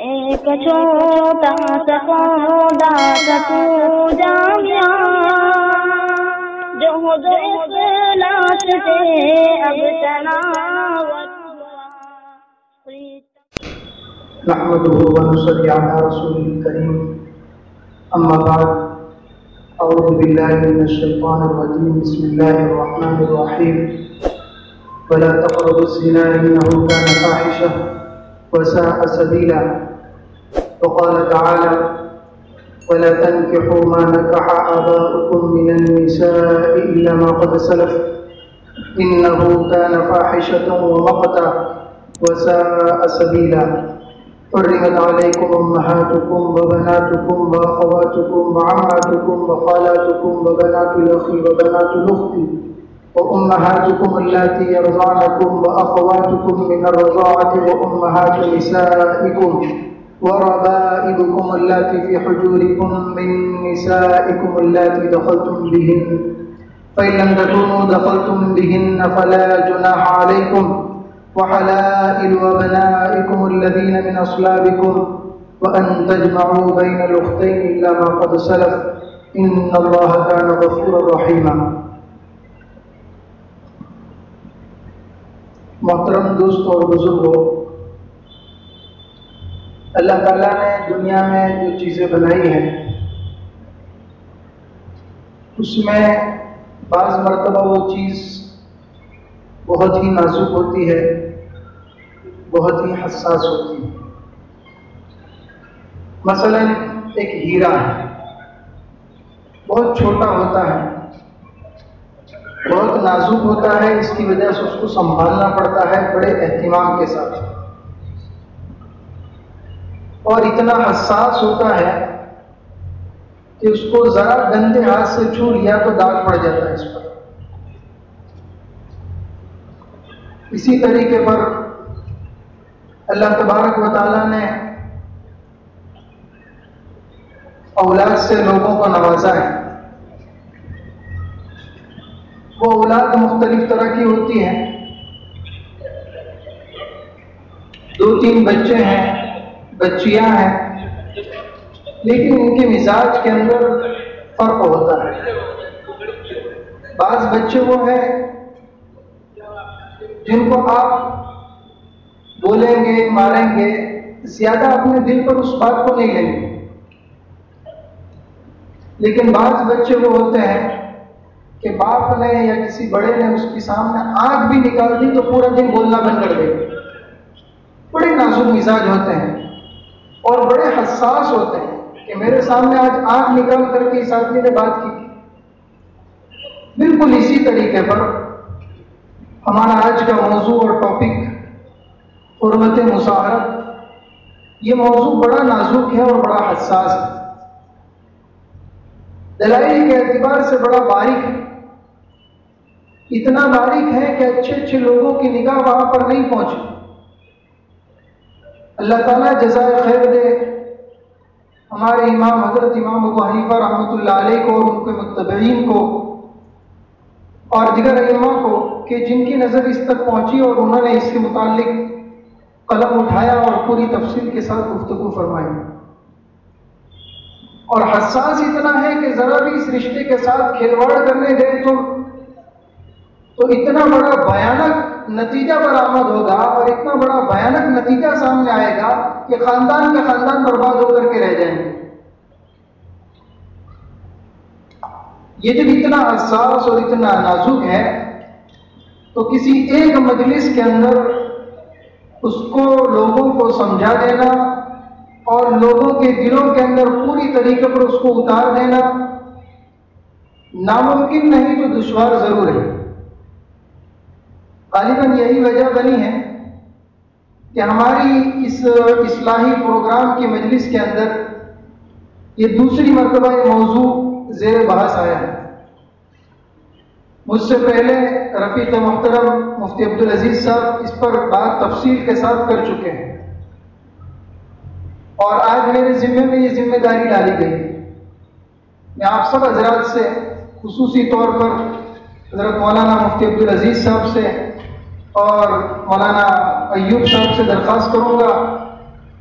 ایک چھوٹا سا پودا تھا تو جامعہ، جو اخلاص سے اب تناوت ہوا۔ نحمده ونصلي على رسوله الكريم، أما بعد، أعوذ بالله من الشيطان الرجيم، بسم الله الرحمن الرحيم، ولا تقربوا الزنا إنه كان فاحشة وساء سبيلا، وقال تعالى ولا تنكحوا ما نكح آباؤكم من النساء إلا ما قد سلف إنه كان فاحشة ومقتا وساء سبيلا، حرمت عليكم أمهاتكم وبناتكم وأخواتكم وعماتكم وخالاتكم وبنات الأخ وبنات الأخت وأمهاتكم اللاتي يرضعنكم وأخواتكم من الرضاعة وأمهات نسائكم وربائبكم اللاتي في حجوركم من نسائكم اللاتي دخلتم بهن، فإن لم تكونوا دخلتم بهن فلا جناح عليكم، وحلائل أبنائكم الذين من أصلابكم، وأن تجمعوا بين الأختين إلا ما قد سلف إن الله كان غفورا رحيما۔ محترم دوستوں اور بزرگوں، اللہ تعالیٰ نے دنیا میں جو چیزیں بنائی ہیں اس میں بعض مرتبہ وہ چیز بہت ہی نازک ہوتی ہے، بہت ہی حساس ہوتی ہے۔ مثلا ایک ہیرا ہے، بہت چھوٹا ہوتا ہے، بہت نازک ہوتا ہے، اس کی وجہ سے اس کو سنبھالنا پڑتا ہے بڑے اہتمام کے ساتھ، اور اتنا حساس ہوتا ہے کہ اس کو ذرا گندے ہاتھ سے چھو لیا تو داغ پڑ جاتا ہے اس پر۔ اسی طریقے پر اللہ تبارک و تعالیٰ نے اولاد سے لوگوں کو نوازا ہے۔ وہ اولاد مختلف طرح کی ہوتی ہیں، 2-3 بچے ہیں، بچیاں ہیں، لیکن ان کے مزاج کے اندر فرق ہوتا ہے۔ بعض بچے وہ ہیں جن کو آپ بولیں گے، ماریں گے، زیادہ اپنے دل پر اس بات کو نہیں لیں گے، لیکن بعض بچے وہ ہوتے ہیں کہ باپ نے یا کسی بڑے نے اس کے سامنے آنکھ بھی نکال دی تو پورا دن بولنا بند کر دے گا۔ بڑے نازک مزاج ہوتے ہیں اور بڑے حساس ہوتے ہیں کہ میرے سامنے آج آنکھ نکال کر کے اس آدمی نے بات کی۔ بالکل اسی طریقے پر ہمارا آج کا موضوع اور ٹاپک حرمت مصاہرت، یہ موضوع بڑا نازک ہے اور بڑا حساس ہے، دلائل کے اعتبار سے بڑا باریک ہے، اتنا باریک ہے کہ اچھے اچھے لوگوں کی نگاہ وہاں پر نہیں پہنچی۔ اللہ تعالیٰ جزائے خیر دے ہمارے امام حضرت امام ابو حنیفہ رحمۃ اللہ علیہ کو اور ان کے متبعین کو اور دیگر ائمہ کو کہ جن کی نظر اس تک پہنچی اور انہوں نے اس کے متعلق قلم اٹھایا اور پوری تفصیل کے ساتھ گفتگو فرمائی۔ اور حساس اتنا ہے کہ ذرا بھی اس رشتے کے ساتھ کھلواڑ کرنے گئے تو اتنا بڑا بھیانک نتیجہ برآمد ہوگا اور اتنا بڑا بھیانک نتیجہ سامنے آئے گا کہ خاندان کے خاندان برباد ہو کر کے رہ جائیں گے۔ یہ جب اتنا حساس اور اتنا نازک ہے تو کسی ایک مجلس کے اندر اس کو لوگوں کو سمجھا دینا اور لوگوں کے دلوں کے اندر پوری طریقے پر اس کو اتار دینا ناممکن نہیں تو دشوار ضرور ہے۔ غالباً یہی وجہ بنی ہے کہ ہماری اس اصلاحی پروگرام کی مجلس کے اندر یہ دوسری مرتبہ یہ موضوع زیر بحث آیا ہے۔ مجھ سے پہلے رفیق محترم مفتی عبدالعزیز صاحب اس پر بات تفصیل کے ساتھ کر چکے ہیں، اور آج میرے ذمے میں یہ ذمہ داری ڈالی گئی۔ میں آپ سب حضرات سے خصوصی طور پر حضرت مولانا مفتی عبدالعزیز صاحب سے اور مولانا ایوب صاحب سے درخواست کروں گا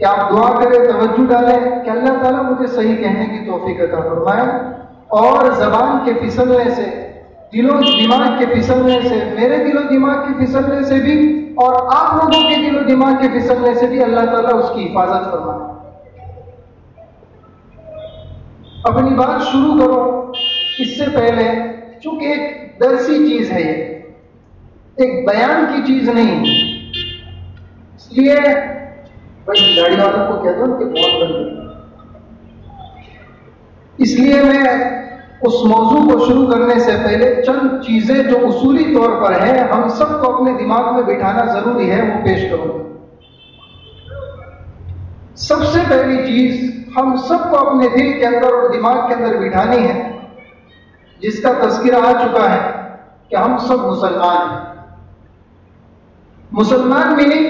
کہ آپ دعا کریں، توجہ ڈالیں کہ اللہ تعالیٰ مجھے صحیح کہنے کی توفیق عطا فرمائے، اور زبان کے پھسلنے سے، دل و دماغ کے پھسلنے سے، میرے دل و دماغ کے پھسلنے سے بھی اور آپ لوگوں کے دل و دماغ کے پھسلنے سے بھی اللہ تعالیٰ اس کی حفاظت فرمائے۔ اپنی بات شروع کرو اس سے پہلے، چونکہ ایک درسی چیز ہے، یہ ایک بیان کی چیز نہیں، اس لیے بھائی گاڑی والوں کو کہتا ہوں کہ بہت بند، اس لیے میں اس موضوع کو شروع کرنے سے پہلے چند چیزیں جو اصولی طور پر ہیں، ہم سب کو اپنے دماغ میں بٹھانا ضروری ہے، وہ پیش کروں۔ سب سے پہلی چیز ہم سب کو اپنے دل کے اندر اور دماغ کے اندر بٹھانی ہے، جس کا تذکرہ آ چکا ہے کہ ہم سب مسلمان ہیں۔ مسلمان میننگ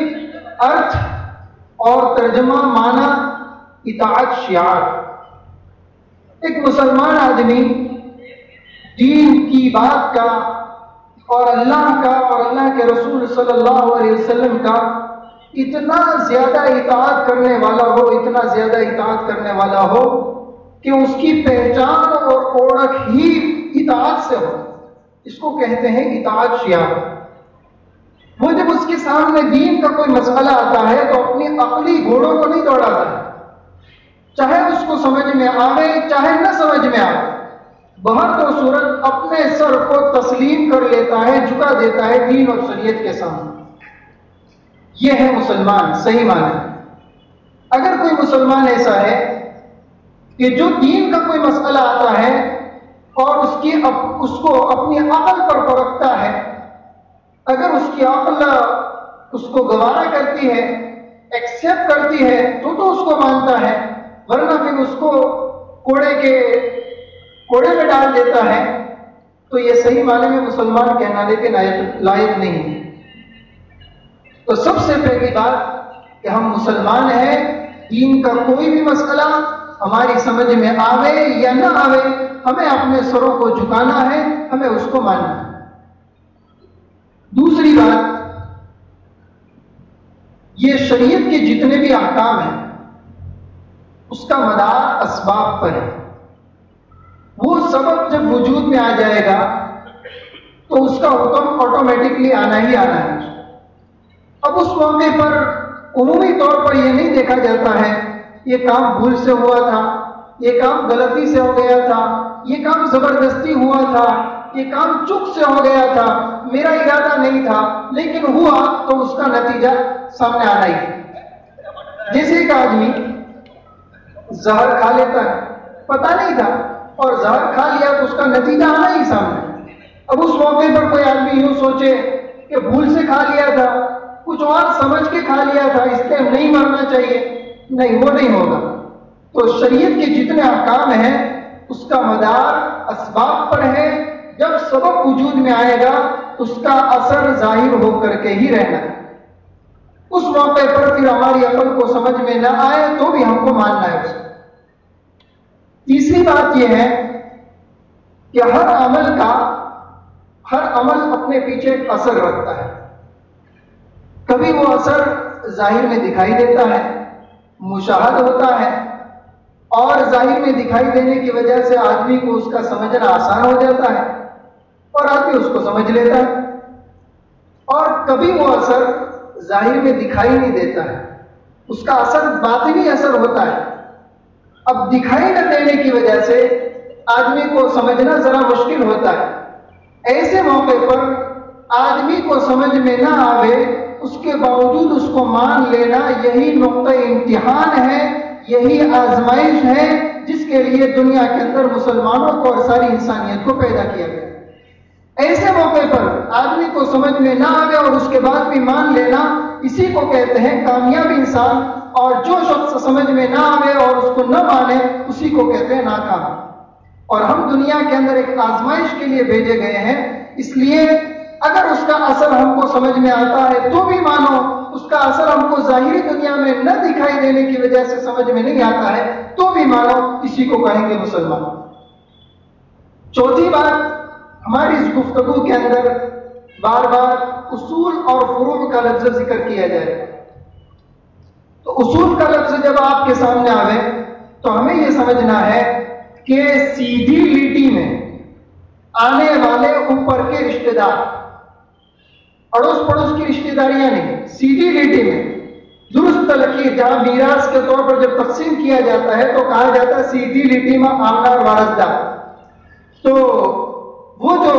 ارتھ اور ترجمہ معنی اطاعت شعار۔ ایک مسلمان آدمی دین کی بات کا اور اللہ کا اور اللہ کے رسول صلی اللہ علیہ وسلم کا اتنا زیادہ اطاعت کرنے والا ہو، اتنا زیادہ اطاعت کرنے والا ہو کہ اس کی پہچان اور اوڑھ ہی اطاعت سے ہو، اس کو کہتے ہیں اطاعت شعار۔ وہ جب اس کے سامنے دین کا کوئی مسئلہ آتا ہے تو اپنی عقلی گھوڑوں کو نہیں دوڑاتا ہے، چاہے اس کو سمجھ میں آئے چاہے نہ سمجھ میں آئے، بہر تو صورت اپنے سر کو تسلیم کر لیتا ہے، جھکا دیتا ہے دین اور شریعت کے سامنے۔ یہ ہے مسلمان صحیح معنی۔ اگر کوئی مسلمان ایسا ہے کہ جو دین کا کوئی مسئلہ آتا ہے اور اس کو اپنی عقل پر پرکھتا ہے، اگر اس کی عقل اس کو گوارا کرتی ہے، ایکسیپٹ کرتی ہے تو اس کو مانتا ہے، ورنہ پھر اس کو کوڑے میں ڈال دیتا ہے، تو یہ صحیح معنی میں مسلمان کہلانے کے لائق نہیں ہے۔ تو سب سے پہلی بات کہ ہم مسلمان ہیں، دین کا کوئی بھی مسئلہ ہماری سمجھ میں آوے یا نہ آوے، ہمیں اپنے سروں کو جھکانا ہے، ہمیں اس کو ماننا ہے۔ دوسری بات، یہ شریعت کے جتنے بھی احکام ہیں اس کا مدار اسباب پر ہے۔ وہ سبب جب وجود میں آ جائے گا تو اس کا حکم آٹومیٹکلی آنا ہی آنا ہے۔ اب اس موقع پر عمومی طور پر یہ نہیں دیکھا جاتا ہے یہ کام بھول سے ہوا تھا، یہ کام غلطی سے ہو گیا تھا، یہ کام زبردستی ہوا تھا، یہ کام چک سے ہو گیا تھا، میرا ارادہ نہیں تھا، لیکن ہوا تو اس کا نتیجہ سامنے آنا ہی۔ جیسے ایک آدمی زہر کھا لیتا ہے، پتہ نہیں تھا اور زہر کھا لیا تو اس کا نتیجہ آنا ہی سامنے۔ اب اس موقع پر کوئی آدمی یوں سوچے کہ بھول سے کھا لیا تھا، کچھ اور سمجھ کے کھا لیا تھا، اس لیے نہیں مرنا چاہیے، نہیں، وہ نہیں ہوگا۔ تو شریعت کے جتنے احکام ہیں اس کا مدار اسباب پر ہے، جب سبب وجود میں آئے گا اس کا اثر ظاہر ہو کر کے ہی رہنا ہے۔ اس موقع پر پھر ہماری عقل کو سمجھ میں نہ آئے تو بھی ہم کو ماننا ہے اس کو۔ تیسری بات یہ ہے کہ ہر عمل اپنے پیچھے ایک اثر رکھتا ہے۔ کبھی وہ اثر ظاہر میں دکھائی دیتا ہے، مشاہد ہوتا ہے، اور ظاہر میں دکھائی دینے کی وجہ سے آدمی کو اس کا سمجھنا آسان ہو جاتا ہے اور آدمی اس کو سمجھ لیتا ہے۔ اور کبھی وہ اثر ظاہر میں دکھائی نہیں دیتا ہے، اس کا اثر باطنی اثر ہوتا ہے۔ اب دکھائی نہ دینے کی وجہ سے آدمی کو سمجھنا ذرا مشکل ہوتا ہے۔ ایسے موقع پر آدمی کو سمجھ میں نہ آوے، اس کے باوجود اس کو مان لینا، یہی نقطہ امتحان ہے، یہی آزمائش ہے جس کے لیے دنیا کے اندر مسلمانوں کو اور ساری انسانیت کو پیدا کیا گیا۔ ایسے موقع پر آدمی کو سمجھ میں نہ آوے اور اس کے بعد بھی مان لینا، اسی کو کہتے ہیں کامیاب انسان، اور جو شخص سمجھ میں نہ آوے اور اس کو نہ مانے اسی کو کہتے ہیں ناکام۔ اور ہم دنیا کے اندر ایک آزمائش کے لیے بھیجے گئے ہیں، اس لیے اگر اس کا اثر ہم کو سمجھ میں آتا ہے تو بھی مانو، اس کا اثر ہم کو ظاہری دنیا میں نہ دکھائی دینے کی وجہ سے سمجھ میں نہیں آتا ہے تو بھی مانو، اسی کو کہیں گے مسلمان۔ چوتھی بات، ہماری اس گفتگو کے اندر بار بار اصول اور فروع کا لفظ ذکر کیا جائے۔ تو اصول کا لفظ جب آپ کے سامنے آوے تو ہمیں یہ سمجھنا ہے کہ سیدھی لیٹی میں آنے والے اوپر کے رشتے دار، اڑوس پڑوس کی رشتے داریاں نہیں، سیدھی لیٹی میں درست لکیر، جہاں میراث کے طور پر جب تقسیم کیا جاتا ہے تو کہا جاتا ہے سیدھی لیٹی میں آمدار وارثدار. تو وہ جو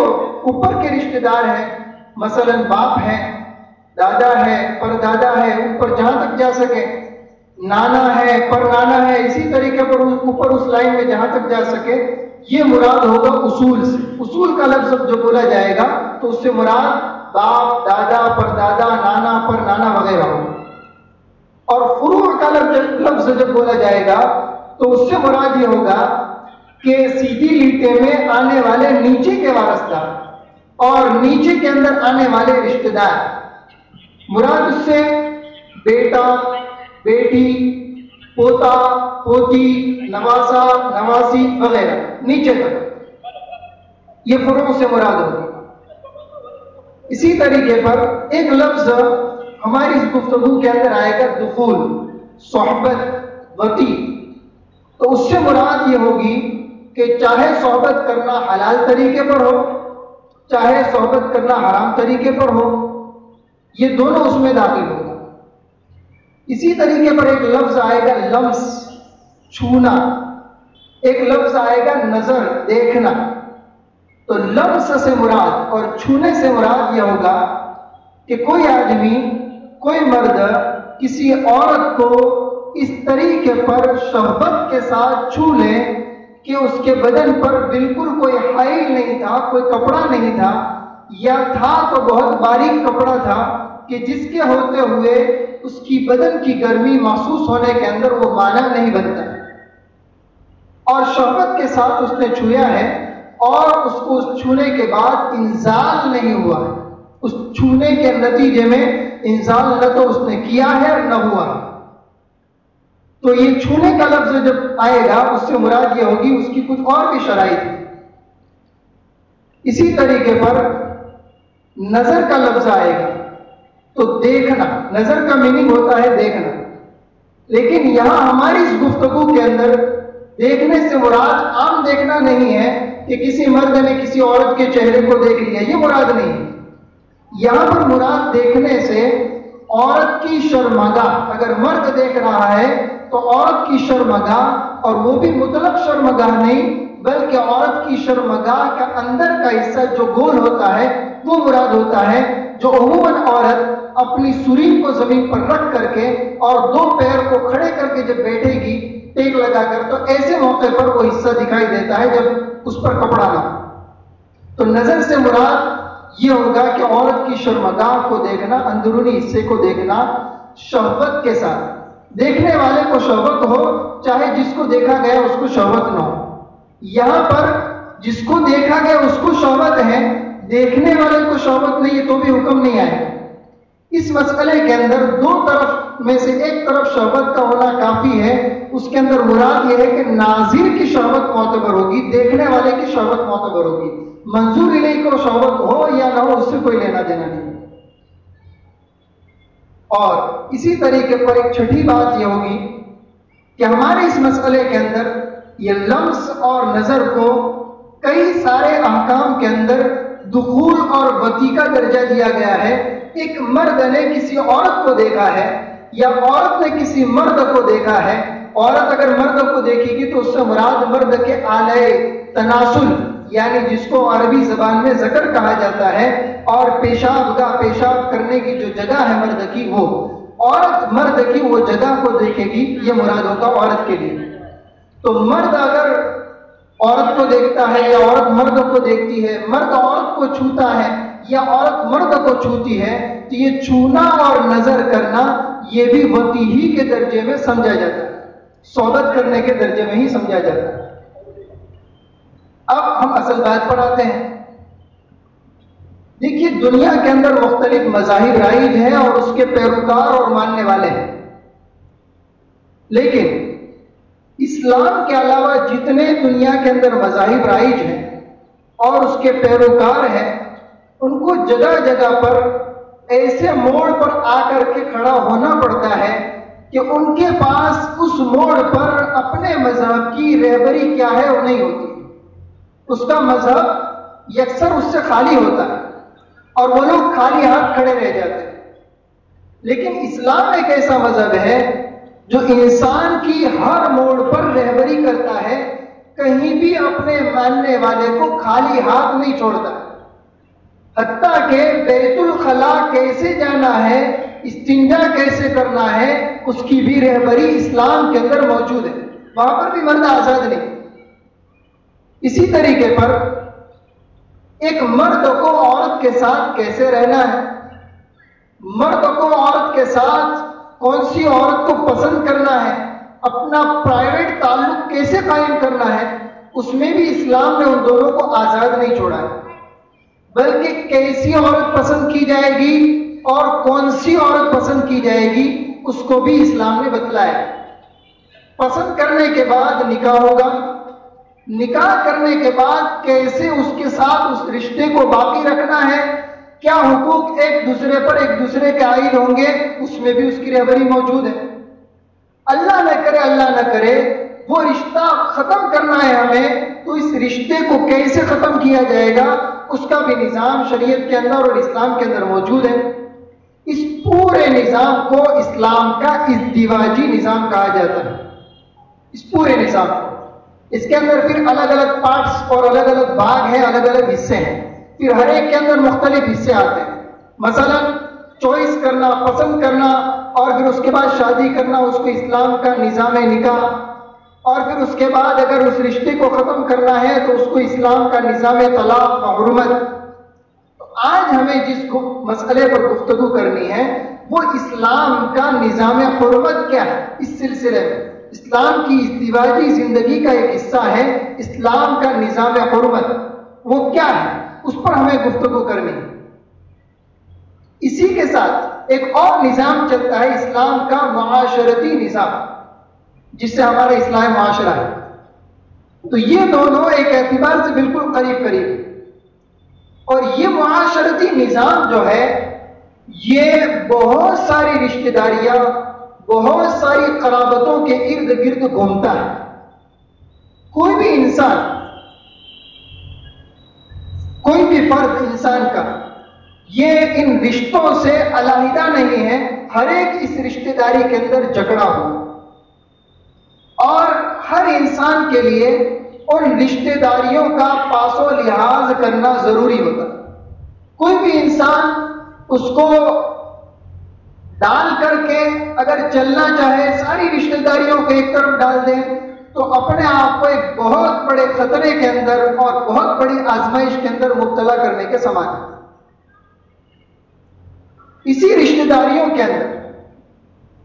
اوپر کے رشتے دار ہیں، مثلا باپ ہے، دادا ہے، پردادا ہے، اوپر جہاں تک جا سکے، نانا ہے، پر نانا ہے، اسی طریقے پر اوپر اس لائن میں جہاں تک جا سکے، یہ مراد ہوگا اصول سے. اصول کا لفظ جو بولا جائے گا تو اس سے مراد باپ، دادا، پردادا، نانا، پر نانا وغیرہ ہوگا. اور فروع کا لفظ جب بولا جائے گا تو اس سے مراد یہ ہوگا کہ سیدھی لیٹے میں آنے والے نیچے کے وارثدار اور نیچے کے اندر آنے والے رشتے دار. مراد اس سے بیٹا، بیٹی، پوتا، پوتی، نواسا، نواسی وغیرہ نیچے تک، یہ فروع سے مراد ہوگی. اسی طریقے پر ایک لفظ ہماری اس گفتگو کے اندر آئے گا دخول، صحبت، وطی. تو اس سے مراد یہ ہوگی کہ چاہے صحبت کرنا حلال طریقے پر ہو، چاہے صحبت کرنا حرام طریقے پر ہو، یہ دونوں اس میں داخل ہوگا. اسی طریقے پر ایک لفظ آئے گا لمس، چھونا. ایک لفظ آئے گا نظر، دیکھنا. تو لمس سے مراد اور چھونے سے مراد یہ ہوگا کہ کوئی آدمی، کوئی مرد کسی عورت کو اس طریقے پر شہوت کے ساتھ چھو لے کہ اس کے بدن پر بالکل کوئی حائل نہیں تھا، کوئی کپڑا نہیں تھا، یا تھا تو بہت باریک کپڑا تھا کہ جس کے ہوتے ہوئے اس کی بدن کی گرمی محسوس ہونے کے اندر وہ مانع نہیں بنتا، اور شہوت کے ساتھ اس نے چھویا ہے اور اس کو چھونے کے بعد انزال نہیں ہوا ہے، اس چھونے کے نتیجے میں انزال نہ تو اس نے کیا ہے اور نہ ہوا. تو یہ چھونے کا لفظ جب آئے گا اس سے مراد یہ ہوگی اس کی کچھ اور بھی شرائط ہے. اسی طریقے پر نظر کا لفظ آئے گا تو دیکھنا، نظر کا میننگ ہوتا ہے دیکھنا. لیکن یہاں ہماری اس گفتگو کے اندر دیکھنے سے مراد عام دیکھنا نہیں ہے کہ کسی مرد نے کسی عورت کے چہرے کو دیکھ لیا، یہ مراد نہیں ہے. یہاں پر مراد دیکھنے سے عورت کی شرمگاہ، اگر مرد دیکھ رہا ہے تو عورت کی شرمگاہ، اور وہ بھی مطلق شرمگاہ نہیں بلکہ عورت کی شرمگاہ کا اندر کا حصہ جو گول ہوتا ہے وہ مراد ہوتا ہے، جو عموماً عورت اپنی سرین کو زمین پر رکھ کر کے اور دو پیر کو کھڑے کر کے جب بیٹھے گی ٹیک لگا کر، تو ایسے موقع پر وہ حصہ دکھائی دیتا ہے جب اس پر کپڑا نہ. تو نظر سے مراد یہ ہوگا کہ عورت کی شرمگاہ کو دیکھنا، اندرونی حصے کو دیکھنا شہوت کے ساتھ. دیکھنے والے کو شہوت ہو، چاہے جس کو دیکھا گیا اس کو شہوت نہ ہو. یہاں پر جس کو دیکھا گیا اس کو شہوت ہے، دیکھنے والے کو شہوت نہیں ہے تو بھی حکم نہیں آئے. اس مسئلے کے اندر دو طرف میں سے ایک طرف شہوت کا ہونا کافی ہے. اس کے اندر مراد یہ ہے کہ ناظر کی شہوت معتبر ہوگی، دیکھنے والے کی شہوت معتبر ہوگی. منظور الیہ کو شہوت ہو یا نہ ہو اس سے کوئی لینا دینا نہیں. اور اسی طریقے پر ایک چھٹی بات یہ ہوگی کہ ہمارے اس مسئلے کے اندر یہ لمس اور نظر کو کئی سارے احکام کے اندر دخول اور وطی کا درجہ دیا گیا ہے. ایک مرد نے کسی عورت کو دیکھا ہے یا عورت نے کسی مرد کو دیکھا ہے. عورت اگر مرد کو دیکھے گی تو اس سے مراد مرد کے آلے تناسل، یعنی جس کو عربی زبان میں ذکر کہا جاتا ہے، اور پیشاب کا پیشاب کرنے کی جو جگہ ہے مرد کی، وہ عورت مرد کی وہ جگہ کو دیکھے گی، یہ مراد ہوگا عورت کے لیے. تو مرد اگر عورت کو دیکھتا ہے یا عورت مرد کو دیکھتی ہے، مرد عورت کو چھوتا ہے یا عورت مرد کو چھوتی ہے، تو یہ چھونا اور نظر کرنا یہ بھی وطی ہی کے درجے میں سمجھا جاتا ہے، صحبت کرنے کے درجے میں ہی سمجھا جاتا ہے. اب ہم اصل بات پر آتے ہیں. دیکھیے دنیا کے اندر مختلف مذاہب رائج ہیں اور اس کے پیروکار اور ماننے والے ہیں، لیکن اسلام کے علاوہ جتنے دنیا کے اندر مذاہب رائج ہیں اور اس کے پیروکار ہیں، ان کو جگہ جگہ پر ایسے موڑ پر آ کر کے کھڑا ہونا پڑتا ہے کہ ان کے پاس اس موڑ پر اپنے مذہب کی رہبری کیا ہے وہ نہیں ہوتی. اس کا مذہب یکسر اس سے خالی ہوتا ہے اور وہ لوگ خالی ہاتھ کھڑے رہ جاتے ہیں. لیکن اسلام ایک ایسا مذہب ہے جو انسان کی ہر موڑ پر رہبری کرتا ہے، کہیں بھی اپنے ماننے والے کو خالی ہاتھ نہیں چھوڑتا. حتیٰ کہ بیت الخلاء کیسے جانا ہے، استنجا کیسے کرنا ہے، اس کی بھی رہبری اسلام کے اندر موجود ہے. وہاں پر بھی مرد آزاد نہیں. اسی طریقے پر ایک مرد کو عورت کے ساتھ کیسے رہنا ہے، مرد کو عورت کے ساتھ کون سی عورت کو پسند کرنا ہے، اپنا پرائیویٹ تعلق کیسے قائم کرنا ہے، اس میں بھی اسلام نے ان دونوں کو آزاد نہیں چھوڑا ہے. بلکہ کیسی عورت پسند کی جائے گی اور کون سی عورت پسند کی جائے گی اس کو بھی اسلام نے بتلایا. پسند کرنے کے بعد نکاح ہوگا، نکاح کرنے کے بعد کیسے اس کے ساتھ اس رشتے کو باقی رکھنا ہے، کیا حقوق ایک دوسرے پر ایک دوسرے کے عائد ہوں گے، اس میں بھی اس کی رہبری موجود ہے. اللہ نہ کرے وہ رشتہ ختم کرنا ہے ہمیں، تو اس رشتے کو کیسے ختم کیا جائے گا اس کا بھی نظام شریعت کے اندر اور اسلام کے اندر موجود ہے. اس پورے نظام کو اسلام کا ازدواجی نظام کہا جاتا ہے. اس پورے نظام کو، اس کے اندر پھر الگ الگ پارٹس اور الگ الگ بھاگ ہیں، الگ الگ حصے ہیں. پھر ہر ایک کے اندر مختلف حصے آتے ہیں. مثلا چوائس کرنا، پسند کرنا، اور پھر اس کے بعد شادی کرنا، اس کو اسلام کا نظام نکاح، اور پھر اس کے بعد اگر اس رشتے کو ختم کرنا ہے تو اس کو اسلام کا نظام طلاق و حرمت. تو آج ہمیں جس مسئلے پر گفتگو کرنی ہے وہ اسلام کا نظام حرمت کیا ہے. اس سلسلے میں اسلام کی ازدواجی زندگی کا ایک حصہ ہے اسلام کا نظام حرمت، وہ کیا ہے اس پر ہمیں گفتگو کرنی ہے. اسی کے ساتھ ایک اور نظام چلتا ہے اسلام کا معاشرتی نظام، جس سے ہمارا اسلامی معاشرہ ہے. تو یہ دونوں ایک اعتبار سے بالکل قریب قریب ہیں. اور یہ معاشرتی نظام جو ہے یہ بہت ساری رشتہ داریاں، بہت ساری قرابتوں کے ارد گرد گھومتا ہے. کوئی بھی انسان، کوئی بھی فرد انسان کا یہ ان رشتوں سے علیحدہ نہیں ہے. ہر ایک اس رشتہ داری کے اندر جکڑا ہوا، اور ہر انسان کے لیے ان رشتہ داریوں کا پاس و لحاظ کرنا ضروری ہوتا. کوئی بھی انسان اس کو ڈال کر کے اگر چلنا چاہے، ساری رشتہ داریوں کو ایک طرف ڈال دے تو اپنے آپ کو ایک بہت بڑے خطرے کے اندر اور بہت بڑی آزمائش کے اندر مبتلا کرنے کے سامان ہے. اسی رشتہ داریوں کے اندر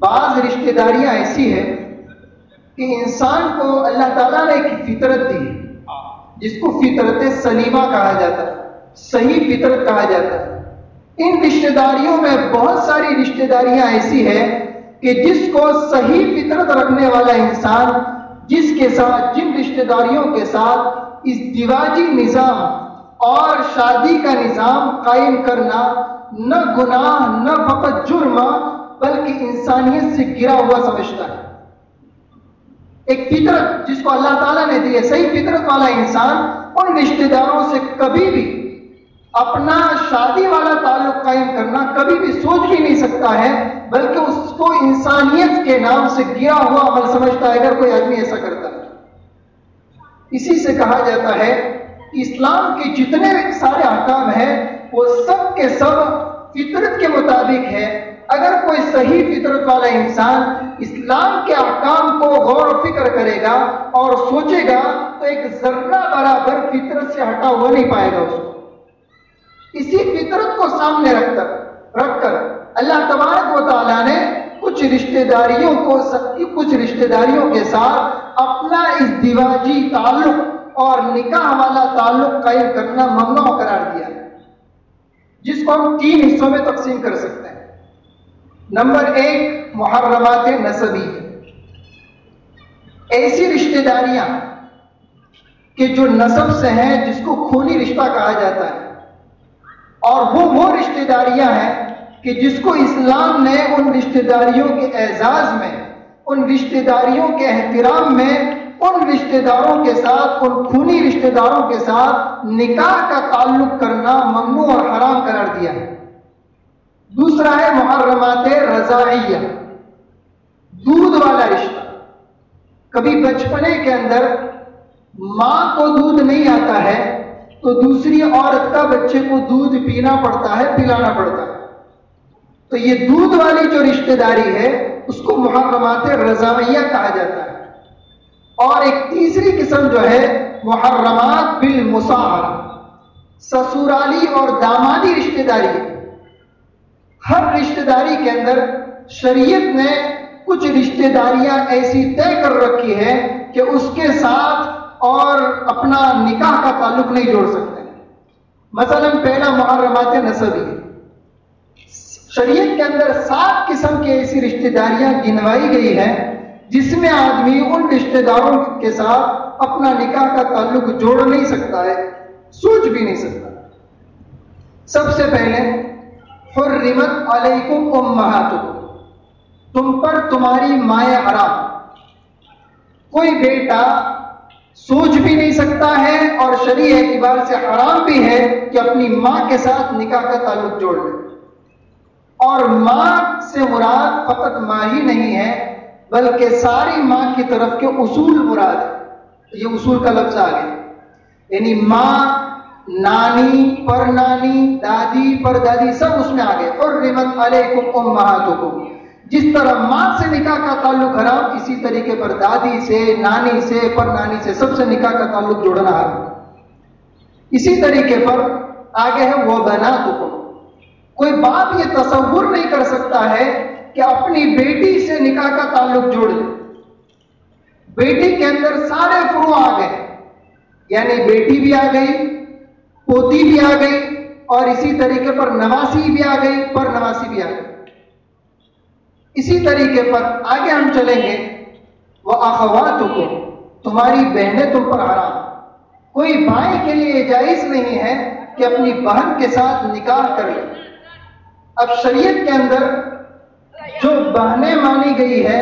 بعض رشتہ داریاں ایسی ہیں کہ انسان کو اللہ تعالیٰ نے ایک فطرت دی جس کو فطرت سلیمہ کہا جاتا ہے، صحیح فطرت کہا جاتا ہے. ان رشتہ داریوں میں بہت ساری رشتہ داریاں ایسی ہیں کہ جس کو صحیح فطرت رکھنے والا انسان جس کے ساتھ، جن رشتہ داریوں کے ساتھ ازدواجی نظام اور شادی کا نظام قائم کرنا نہ گناہ نہ فقط جرم بلکہ انسانیت سے گرا ہوا سمجھتا ہے. ایک فطرت جس کو اللہ تعالیٰ نے دی ہے، صحیح فطرت والا انسان ان رشتہ داروں سے کبھی بھی اپنا شادی والا تعلق قائم کرنا کبھی بھی سوچ بھی نہیں سکتا ہے، بلکہ اس کو انسانیت کے نام سے گرا ہوا عمل سمجھتا ہے اگر کوئی آدمی ایسا کرتا ہے. اسی سے کہا جاتا ہے کہ اسلام کے جتنے سارے احکام ہیں وہ سب کے سب فطرت کے مطابق ہے. اگر کوئی صحیح فطرت والا انسان اسلام کے احکام کو غور و فکر کرے گا اور سوچے گا تو ایک ذرہ برابر فطرت سے ہٹا ہوا نہیں پائے گا. اس کو اسی فطرت کو سامنے رکھ کر اللہ تبارک و تعالیٰ نے کچھ رشتہ داریوں کے ساتھ اپنا ازدواجی تعلق اور نکاح والا تعلق قائم کرنا ممنوع قرار دیا، جس کو ہم 3 حصوں میں تقسیم کر سکتے ہیں. نمبر 1 محرمات نسبی، ایسی رشتہ داریاں کہ جو نسب سے ہیں، جس کو خونی رشتہ کہا جاتا ہے، اور وہ رشتہ داریاں ہیں کہ جس کو اسلام نے ان رشتہ داریوں کے اعزاز میں ان رشتہ داریوں کے احترام میں ان رشتہ داروں کے ساتھ، ان خونی رشتہ داروں کے ساتھ نکاح کا تعلق کرنا ممنوع اور حرام قرار دیا ہے۔ دوسرا ہے محرمات رضاعیہ، دودھ والا رشتہ۔ کبھی بچپنے کے اندر ماں کو دودھ نہیں آتا ہے تو دوسری عورت کا بچے کو دودھ پینا پڑتا ہے، پلانا پڑتا ہے، تو یہ دودھ والی جو رشتہ داری ہے اس کو محرمات رضاعیہ کہا جاتا ہے۔ اور ایک تیسری قسم جو ہے محرمات بالمصاہرہ، سسرالی اور دامادی رشتہ داری ہے۔ ہر رشتہ داری کے اندر شریعت نے کچھ رشتہ داریاں ایسی طے کر رکھی ہے کہ اس کے ساتھ اور اپنا نکاح کا تعلق نہیں جوڑ سکتے۔ مثلا پہلا محرمات نسبی، شریعت کے اندر 7 قسم کی ایسی رشتہ داریاں گنوائی گئی ہیں جس میں آدمی ان رشتہ داروں کے ساتھ اپنا نکاح کا تعلق جوڑ نہیں سکتا ہے، سوچ بھی نہیں سکتا۔ سب سے پہلے حرمت علیکم امہاتکم، تم پر تمہاری مائیں حرام۔ کوئی بیٹا سوچ بھی نہیں سکتا ہے اور شرعی اعتبار سے حرام بھی ہے کہ اپنی ماں کے ساتھ نکاح کا تعلق جوڑ لے۔ اور ماں سے مراد فقط ماں ہی نہیں ہے بلکہ ساری ماں کی طرف کے اصول مراد ہے۔ یہ اصول کا لفظ آ گیا، یعنی ماں، نانی، پر نانی، دادی، پر دادی، سب اس میں آ گئے۔ حرمت علیکم امہاتکم، جس طرح ماں سے نکاح کا تعلق حرام، اسی طریقے پر دادی سے، نانی سے، پر نانی سے، سب سے نکاح کا تعلق جوڑنا حرام۔ اسی طریقے پر آگے ہے وبناتکم، کوئی باپ یہ تصور نہیں کر سکتا ہے کہ اپنی بیٹی سے نکاح کا تعلق جوڑ لے۔ بیٹی کے اندر سارے فروع آ گئے، یعنی بیٹی بھی آ گئی، پوتی بھی آ گئی، اور اسی طریقے پر نواسی بھی آ گئی، پر نواسی بھی آ گئی۔ اسی طریقے پر آگے ہم چلیں گے، وَأَخَوَاتُكُمْ، تمہاری بہنیں تم پر حرام۔ کوئی بھائی کے لیے جائز نہیں ہے کہ اپنی بہن کے ساتھ نکاح کر لے۔ اب شریعت کے اندر جو بہنیں مانی گئی ہے،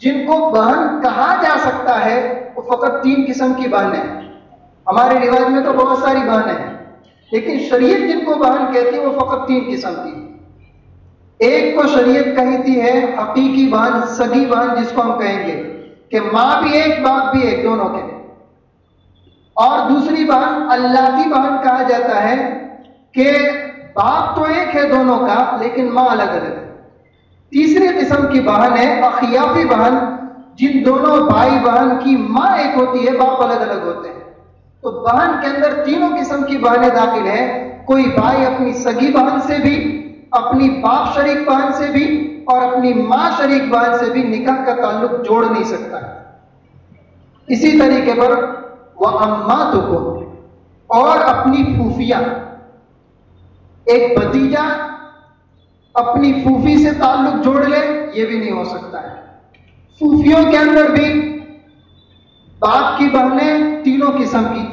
جن کو بہن کہا جا سکتا ہے، وہ فقط 3 قسم کی بہنیں ہیں۔ ہمارے رواج میں تو بہت ساری بہنیں ہیں، لیکن شریعت جن کو بہن کہتی ہے وہ فقط 3 قسم کی۔ ایک کو شریعت کہتی ہے حقیقی بہن، سگی بہن جس کو ہم کہیں گے کہ ماں بھی ایک باپ بھی ایک دونوں کے۔ اور دوسری بہن اللاتی بہن کہا جاتا ہے کہ باپ تو ایک ہے دونوں کا لیکن ماں الگ الگ ہے۔ تیسری قسم کی بہن ہے اخیافی بہن، جن دونوں بھائی بہن کی ماں ایک ہوتی ہے، باپ الگ الگ ہوتے ہیں۔ تو بہن کے اندر تینوں قسم کی بہنیں داخل ہیں۔ کوئی بھائی اپنی سگی بہن سے بھی، اپنی باپ شریک بہن سے بھی، اور اپنی ماں شریک بہن سے بھی نکاح کا تعلق جوڑ نہیں سکتا۔ اسی طریقے پر وَأَمَّاتُكُمْ، اور اپنی پھوپھیاں، ایک بھتیجا اپنی پھوپھی سے تعلق جوڑ لے، یہ بھی نہیں ہو سکتا ہے۔ پھوپھیوں کے اندر بھی باپ کی بہنیں تینوں قسم کی،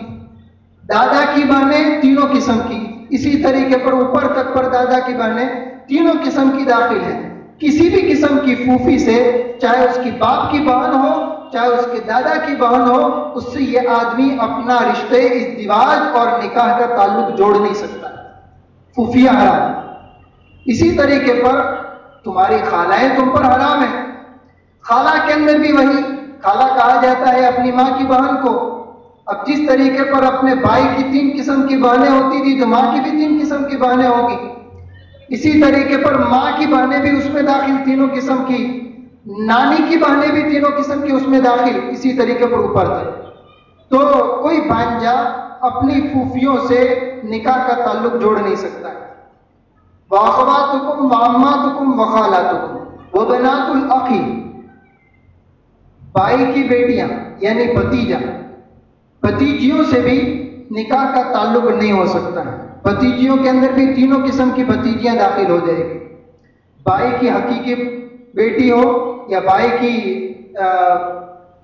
دادا کی بہنیں تینوں قسم کی، اسی طریقے پر اوپر تک پر دادا کی بہنیں تینوں قسم کی داخل ہیں۔ کسی بھی قسم کی پھوپھی سے، چاہے اس کی باپ کی بہن ہو چاہے اس کے دادا کی بہن ہو، اس سے یہ آدمی اپنا رشتے، ازدواج اور نکاح کا تعلق جوڑ نہیں سکتا۔ پھوپھیاں حرام۔ اسی طریقے پر تمہاری خالائیں تم پر حرام ہیں۔ خالہ کے اندر بھی وہی، خالہ کہا جاتا ہے اپنی ماں کی بہن کو۔ اب جس طریقے پر اپنے بھائی کی 3 قسم کی بہنیں ہوتی تھی تو ماں کی بھی 3 قسم کی بہنیں ہوگی۔ اسی طریقے پر ماں کی بہنیں بھی اس میں داخل تینوں قسم کی، نانی کی بہنیں بھی تینوں قسم کی اس میں داخل، اسی طریقے پر اوپر تک۔ تو کوئی بھانجا اپنی پھوپھیوں سے نکاح کا تعلق جوڑ نہیں سکتا ہے۔ وَأَخَوَاتُكُمْ وَعَمَّاتُكُمْ وَخَالَاتُكُمْ وَبَنَاتُ الْأَخِ، بھائی کی بیٹیاں یعنی بھتیجا، بھتیجیوں سے بھی نکاح کا تعلق نہیں ہو سکتا ہے۔ بھتیجیوں کے اندر بھی تینوں قسم کی بھتیجیاں داخل ہو جائے گی۔ بھائی کی حقیقی بیٹی ہو یا بھائی کی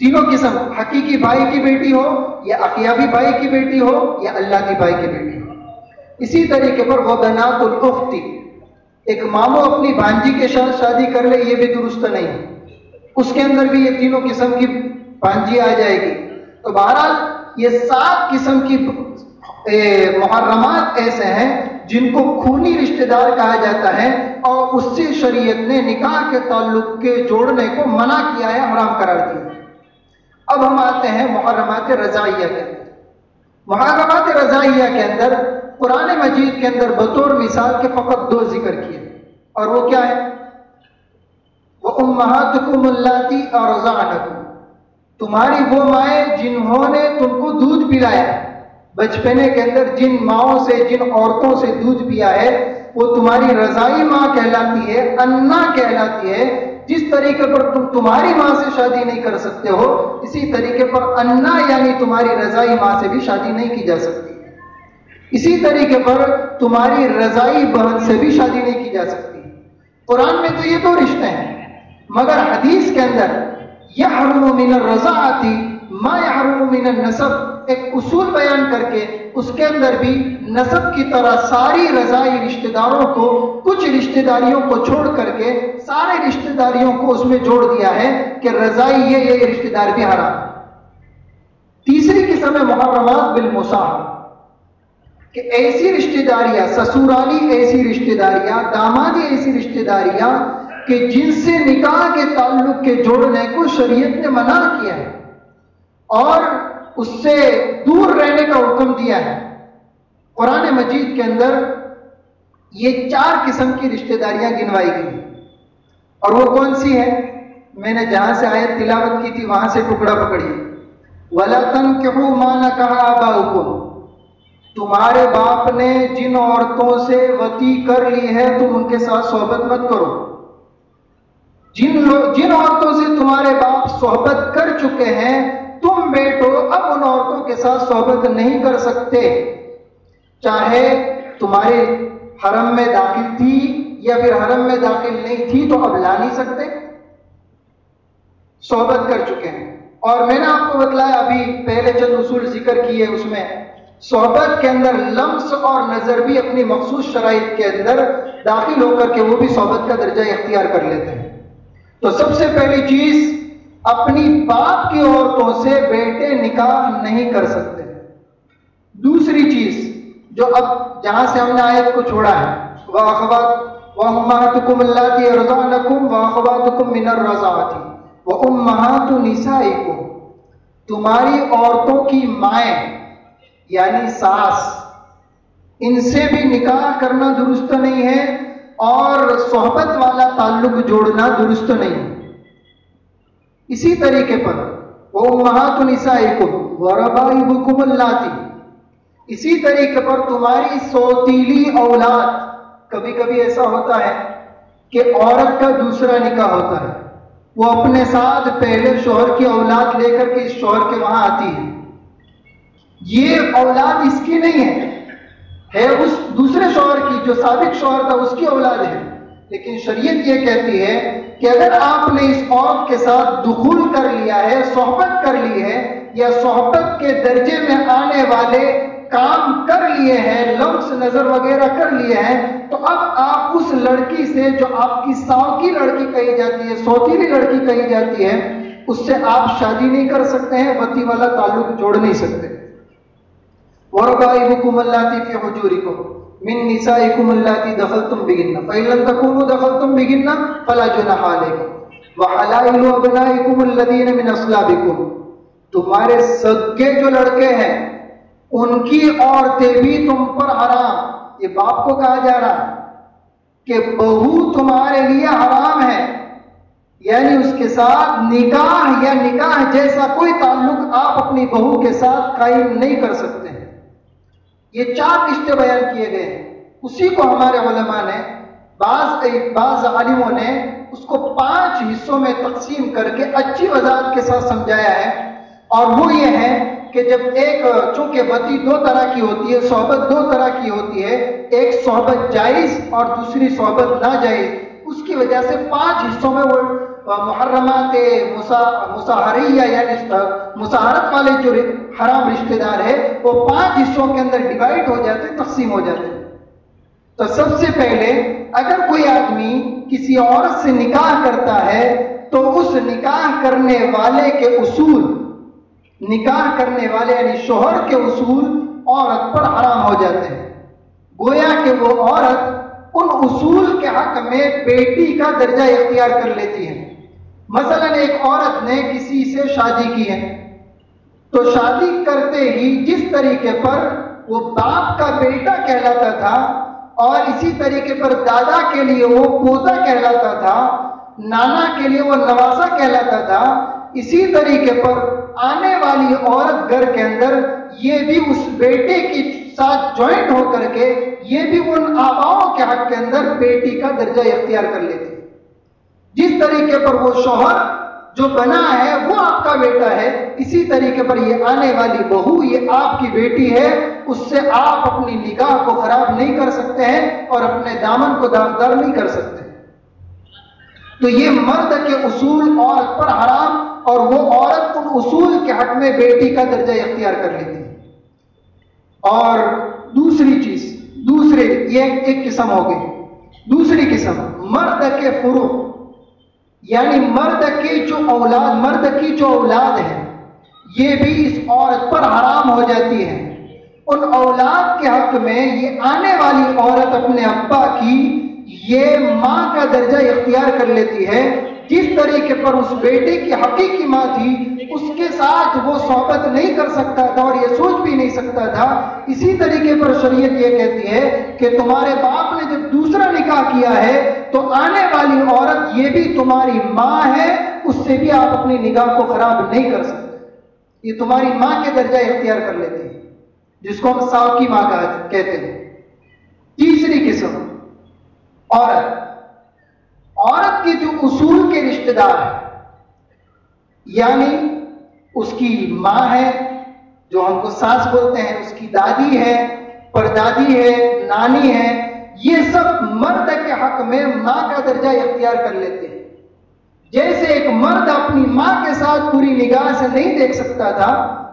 تینوں قسم، حقیقی بھائی کی بیٹی ہو یا اخیافی بھائی کی بیٹی ہو یا اللاتی بھائی کی بیٹی ہو۔ اسی طریقے پر وبنات الاخت، ایک ماموں اپنی بھانجی کے ساتھ شادی کر لے، یہ بھی درست نہیں۔ اس کے اندر بھی یہ تینوں قسم کی بھانجی آ جائے گی. تو بہرحال یہ 7 قسم کی محرمات ایسے ہیں جن کو خونی رشتہ دار کہا جاتا ہے، اور اس سے شریعت نے نکاح کے تعلق کے جوڑنے کو منع کیا ہے، حرام قرار دیا. اب ہم آتے ہیں محرمات رضائیہ کے اندر. محرمات رضائیہ کے اندر قرآن مجید کے اندر بطور مثال کے فقط 2 ذکر کیے، اور وہ کیا ہے؟ وَأُمَّهَاتُكُمُ اللَّاتِي أَرْضَعْنَكُمْ، تمہاری وہ مائیں جنہوں نے تم کو دودھ پلایا. بچپنے کے اندر جن ماؤں سے، جن عورتوں سے دودھ پیا ہے وہ تمہاری رضائی ماں کہلاتی ہے، انا کہلاتی ہے. جس طریقے پر تم تمہاری ماں سے شادی نہیں کر سکتے ہو، اسی طریقے پر انا یعنی تمہاری رضائی ماں سے بھی شادی نہیں کی جا سکتی. اسی طریقے پر تمہاری رضائی بہن سے بھی شادی نہیں کی جا سکتی. قرآن میں تو یہ 2 رشتے ہیں، مگر حدیث کے اندر یحرم من الرضاعۃ ما یحرم من النسب ایک اصول بیان کر کے اس کے اندر بھی نسب کی طرح ساری رضائی رشتہ داروں کو، کچھ رشتہ داریوں کو چھوڑ کر کے سارے رشتہ داریوں کو اس میں جوڑ دیا ہے کہ رضائی یہ رشتہ دار بھی حرام. تیسری قسم ہے محرمات بالمصاہرہ، کہ ایسی رشتہ داریاں، سسرالی ایسی رشتہ داریاں، دامادی ایسی رشتہ داریاں کہ جن سے نکاح کے تعلق کے جوڑنے کو شریعت نے منع کیا ہے اور اس سے دور رہنے کا حکم دیا ہے. قرآن مجید کے اندر یہ 4 قسم کی رشتہ داریاں گنوائی گئی، اور وہ کون سی ہے؟ میں نے جہاں سے آیت تلاوت کی تھی وہاں سے ٹکڑا پکڑیے. وَلَا تَنْكِحُوا مَا نَكَحَ آبَاؤُكُمْ، تمہارے باپ نے جن عورتوں سے وطی کر لی ہے تم ان کے ساتھ صحبت مت کرو. جن عورتوں سے تمہارے باپ صحبت کر چکے ہیں تم بیٹو اب ان عورتوں کے ساتھ صحبت نہیں کر سکتے، چاہے تمہارے حرم میں داخل تھی یا پھر حرم میں داخل نہیں تھی تو اب لا نہیں سکتے، صحبت کر چکے ہیں. اور میں نے آپ کو بتلایا ابھی پہلے چند اصول ذکر کیے، اس میں صحبت کے اندر لمس اور نظر بھی اپنی مخصوص شرائط کے اندر داخل ہو کر کے وہ بھی صحبت کا درجہ اختیار کر لیتے ہیں. تو سب سے پہلی چیز، اپنی باپ کی عورتوں سے بیٹے نکاح نہیں کر سکتے. دوسری چیز جو اب جہاں سے ہم نے آیت کو چھوڑا ہے، وَأُمَّهَاتُكُمُ اللَّاتِي أَرْضَعْنَكُمْ وَأَخَوَاتُكُم مِّنَ الرَّضَاعَةِ وَأُمَّهَاتُ نِسَائِكُمْ، تمہاری عورتوں کی مائیں یعنی ساس، ان سے بھی نکاح کرنا درست نہیں ہے اور صحبت والا تعلق جوڑنا درست نہیں ہے. اسی طریقے پر وَأُمَّهَاتُ نِسَائِكُمْ وَرَبَائِبُكُمُ اللَّاتِي، اسی طریقے پر تمہاری سوتیلی اولاد. کبھی کبھی ایسا ہوتا ہے کہ عورت کا دوسرا نکاح ہوتا ہے، وہ اپنے ساتھ پہلے شوہر کی اولاد لے کر کے اس شوہر کے وہاں آتی ہے. یہ اولاد اس کی نہیں ہے اس دوسرے شوہر کی، جو سابق شوہر تھا اس کی اولاد ہے. لیکن شریعت یہ کہتی ہے کہ اگر آپ نے اس عورت کے ساتھ دخول کر لیا ہے، صحبت کر لی ہے، یا صحبت کے درجے میں آنے والے کام کر لیے ہیں، لمس نظر وغیرہ کر لیے ہیں، تو اب آپ اس لڑکی سے جو آپ کی ساوکی لڑکی کہی جاتی ہے، سوتیلی لڑکی کہی جاتی ہے، اس سے آپ شادی نہیں کر سکتے ہیں، وطی والا تعلق جوڑ نہیں سکتے. وَرَبَائِبُكُمُ اللَّاتِي فِي حُجُورِكُم مِّن نِّسَائِكُمُ اللَّاتِي دَخَلْتُم بِهِنَّ فَإِن لَّمْ تَكُونُوا دَخَلْتُم بِهِنَّ فَلَا جُنَاحَ عَلَيْكُمْ وَحَلَائِلُ أَبْنَائِكُمُ الَّذِينَ مِنْ أَصْلَابِكُمْ، تمہارے صدقے جو لڑکے ہیں ان کی عورتیں بھی تم پر حرام. یہ باپ کو کہا جا رہا کہ بہو تمہارے لیے حرام ہے، یعنی اس کے ساتھ نکاح یا نکاح جیسا کوئی تعلق آپ اپنی بہو کے ساتھ قائم نہیں کر سکتے ہیں. یہ 4 رشتے بیان کیے گئے ہیں. اسی کو ہمارے علماء نے، بعض عالموں نے اس کو 5 حصوں میں تقسیم کر کے اچھی وضاحت کے ساتھ سمجھایا ہے. اور وہ یہ ہے کہ جب چونکہ وطی 2 طرح کی ہوتی ہے، صحبت 2 طرح کی ہوتی ہے، ایک صحبت جائز اور دوسری صحبت ناجائز، اس کی وجہ سے 5 حصوں میں وہ محرمات مساہریہ یعنی مساہرت والے جو حرام رشتہ دار ہے وہ 5 حصوں کے اندر ڈیوائڈ ہو جاتے، تقسیم ہو جاتے. تو سب سے پہلے اگر کوئی آدمی کسی عورت سے نکاح کرتا ہے تو اس نکاح کرنے والے کے اصول، نکاح کرنے والے یعنی شوہر کے اصول عورت پر حرام ہو جاتے ہیں، گویا کہ وہ عورت ان اصول کے حق میں بیٹی کا درجہ اختیار کر لیتی ہے۔ مثلا ایک عورت نے کسی سے شادی کی ہے تو شادی کرتے ہی جس طریقے پر وہ باپ کا بیٹا کہلاتا تھا اور اسی طریقے پر دادا کے لیے وہ پوتا کہلاتا تھا، نانا کے لیے وہ نواسا کہلاتا تھا، اسی طریقے پر آنے والی عورت گھر کے اندر یہ بھی اس بیٹے کے ساتھ جوائنٹ ہو کر کے یہ بھی ان آباؤں کے حق کے اندر بیٹی کا درجہ اختیار کر لیتی ہے۔ جس طریقے پر وہ شوہر جو بنا ہے وہ آپ کا بیٹا ہے، اسی طریقے پر یہ آنے والی بہو یہ آپ کی بیٹی ہے، اس سے آپ اپنی نگاہ کو خراب نہیں کر سکتے ہیں اور اپنے دامن کو داغدار نہیں کر سکتے۔ تو یہ مرد کے اصول عورت پر حرام، اور وہ عورت ان اصول کے حق میں بیٹی کا درجہ اختیار کر لیتی ہے۔ اور دوسری چیز، یہ ایک قسم ہو گئی۔ دوسری قسم مرد کے فروع، یعنی مرد کی جو اولاد ہے یہ بھی اس عورت پر حرام ہو جاتی ہے۔ ان اولاد کے حق میں یہ آنے والی عورت اپنے ابا کی یہ ماں کا درجہ اختیار کر لیتی ہے۔ جس طریقے پر اس بیٹے کی حقیقی ماں تھی اس کے ساتھ وہ صحبت نہیں کر سکتا تھا اور یہ سوچ بھی نہیں سکتا تھا، اسی طریقے پر شریعت یہ کہتی ہے کہ تمہارے باپ نے جب دوسرا نکاح کیا ہے تو آنے والی عورت یہ بھی تمہاری ماں ہے، اس سے بھی آپ اپنی نگاہ کو خراب نہیں کر سکتے، یہ تمہاری ماں کے درجہ اختیار کر لیتی ہے، جس کو ہم ساو کی ماں کہتے ہیں۔ تیسری قسم عورت کے جو اصول کے رشتہ دار ہیں، یعنی اس کی ماں ہے جو ہم کو ساس بولتے ہیں، اس کی دادی ہے، پردادی ہے، نانی ہے، یہ سب مرد کے حق میں ماں کا درجہ اختیار کر لیتے ہیں۔ جیسے ایک مرد اپنی ماں کے ساتھ پوری نگاہ سے نہیں دیکھ سکتا تھا،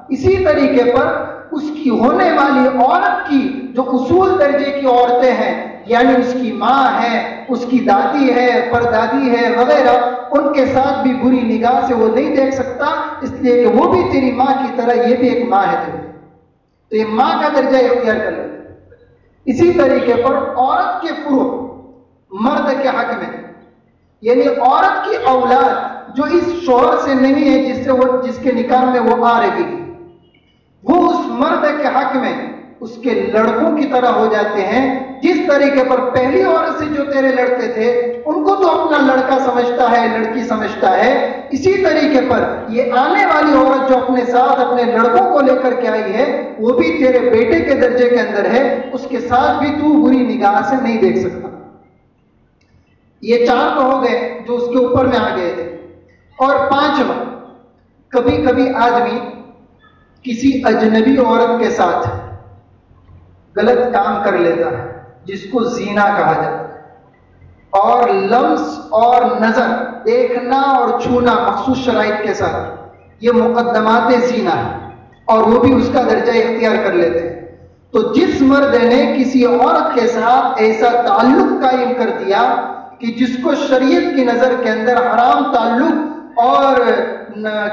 اسی طریقے پر اس کی ہونے والی عورت کی جو اصول درجے کی عورتیں ہیں، یعنی اس کی ماں ہے، اس کی دادی ہے، پردادی ہے وغیرہ، ان کے ساتھ بھی بری نگاہ سے وہ نہیں دیکھ سکتا، اس لیے کہ وہ بھی تیری ماں کی طرح یہ بھی ایک ماں ہے تیری، تو یہ ماں کا درجہ اختیار کر لیتے۔ اسی طریقے پر عورت کے فروع مرد کے حق میں، یعنی عورت کی اولاد جو اس شوہر سے نہیں ہے جس کے نکاح میں وہ آ رہی ہے، وہ اس مرد کے حق میں اس کے لڑکوں کی طرح ہو جاتے ہیں۔ جس طریقے پر پہلی عورت سے جو تیرے لڑکے تھے ان کو تو اپنا لڑکا سمجھتا ہے، لڑکی سمجھتا ہے، اسی طریقے پر یہ آنے والی عورت جو اپنے ساتھ اپنے لڑکوں کو لے کر کے آئی ہے وہ بھی تیرے بیٹے کے درجے کے اندر ہے، اس کے ساتھ بھی تو بری نگاہ سے نہیں دیکھ سکتا۔ یہ 4 تو ہو گئے جو اس کے اوپر میں آ گئے تھے۔ اور 5واں، کبھی کبھی آدمی کسی اجنبی عورت کے ساتھ غلط کام کر لیتا ہے جس کو زنا کہا جاتا ہے، اور لمس اور نظر دیکھنا اور چھونا مخصوص شرائط کے ساتھ یہ مقدمات زنا ہے اور وہ بھی اس کا درجہ اختیار کر لیتے ہیں۔ تو جس مرد نے کسی عورت کے ساتھ ایسا تعلق قائم کر دیا کہ جس کو شریعت کی نظر کے اندر حرام تعلق اور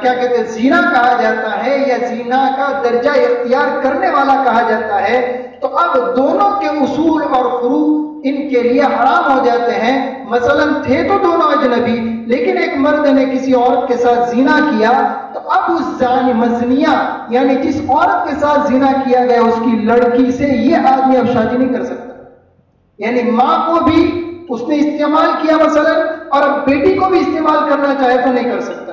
کیا کہتے ہیں زنا کہا جاتا ہے یا زنا کا درجہ اختیار کرنے والا کہا جاتا ہے، تو اب دونوں کے اصول اور فروع ان کے لیے حرام ہو جاتے ہیں۔ مثلا تھے تو دونوں اجنبی، لیکن ایک مرد نے کسی عورت کے ساتھ زنا کیا تو اب اس مزنیہ یعنی جس عورت کے ساتھ زنا کیا گیا اس کی لڑکی سے یہ آدمی اب شادی نہیں کر سکتا، یعنی ماں کو بھی اس نے استعمال کیا مثلا، اور اب بیٹی کو بھی استعمال کرنا چاہے تو نہیں کر سکتا،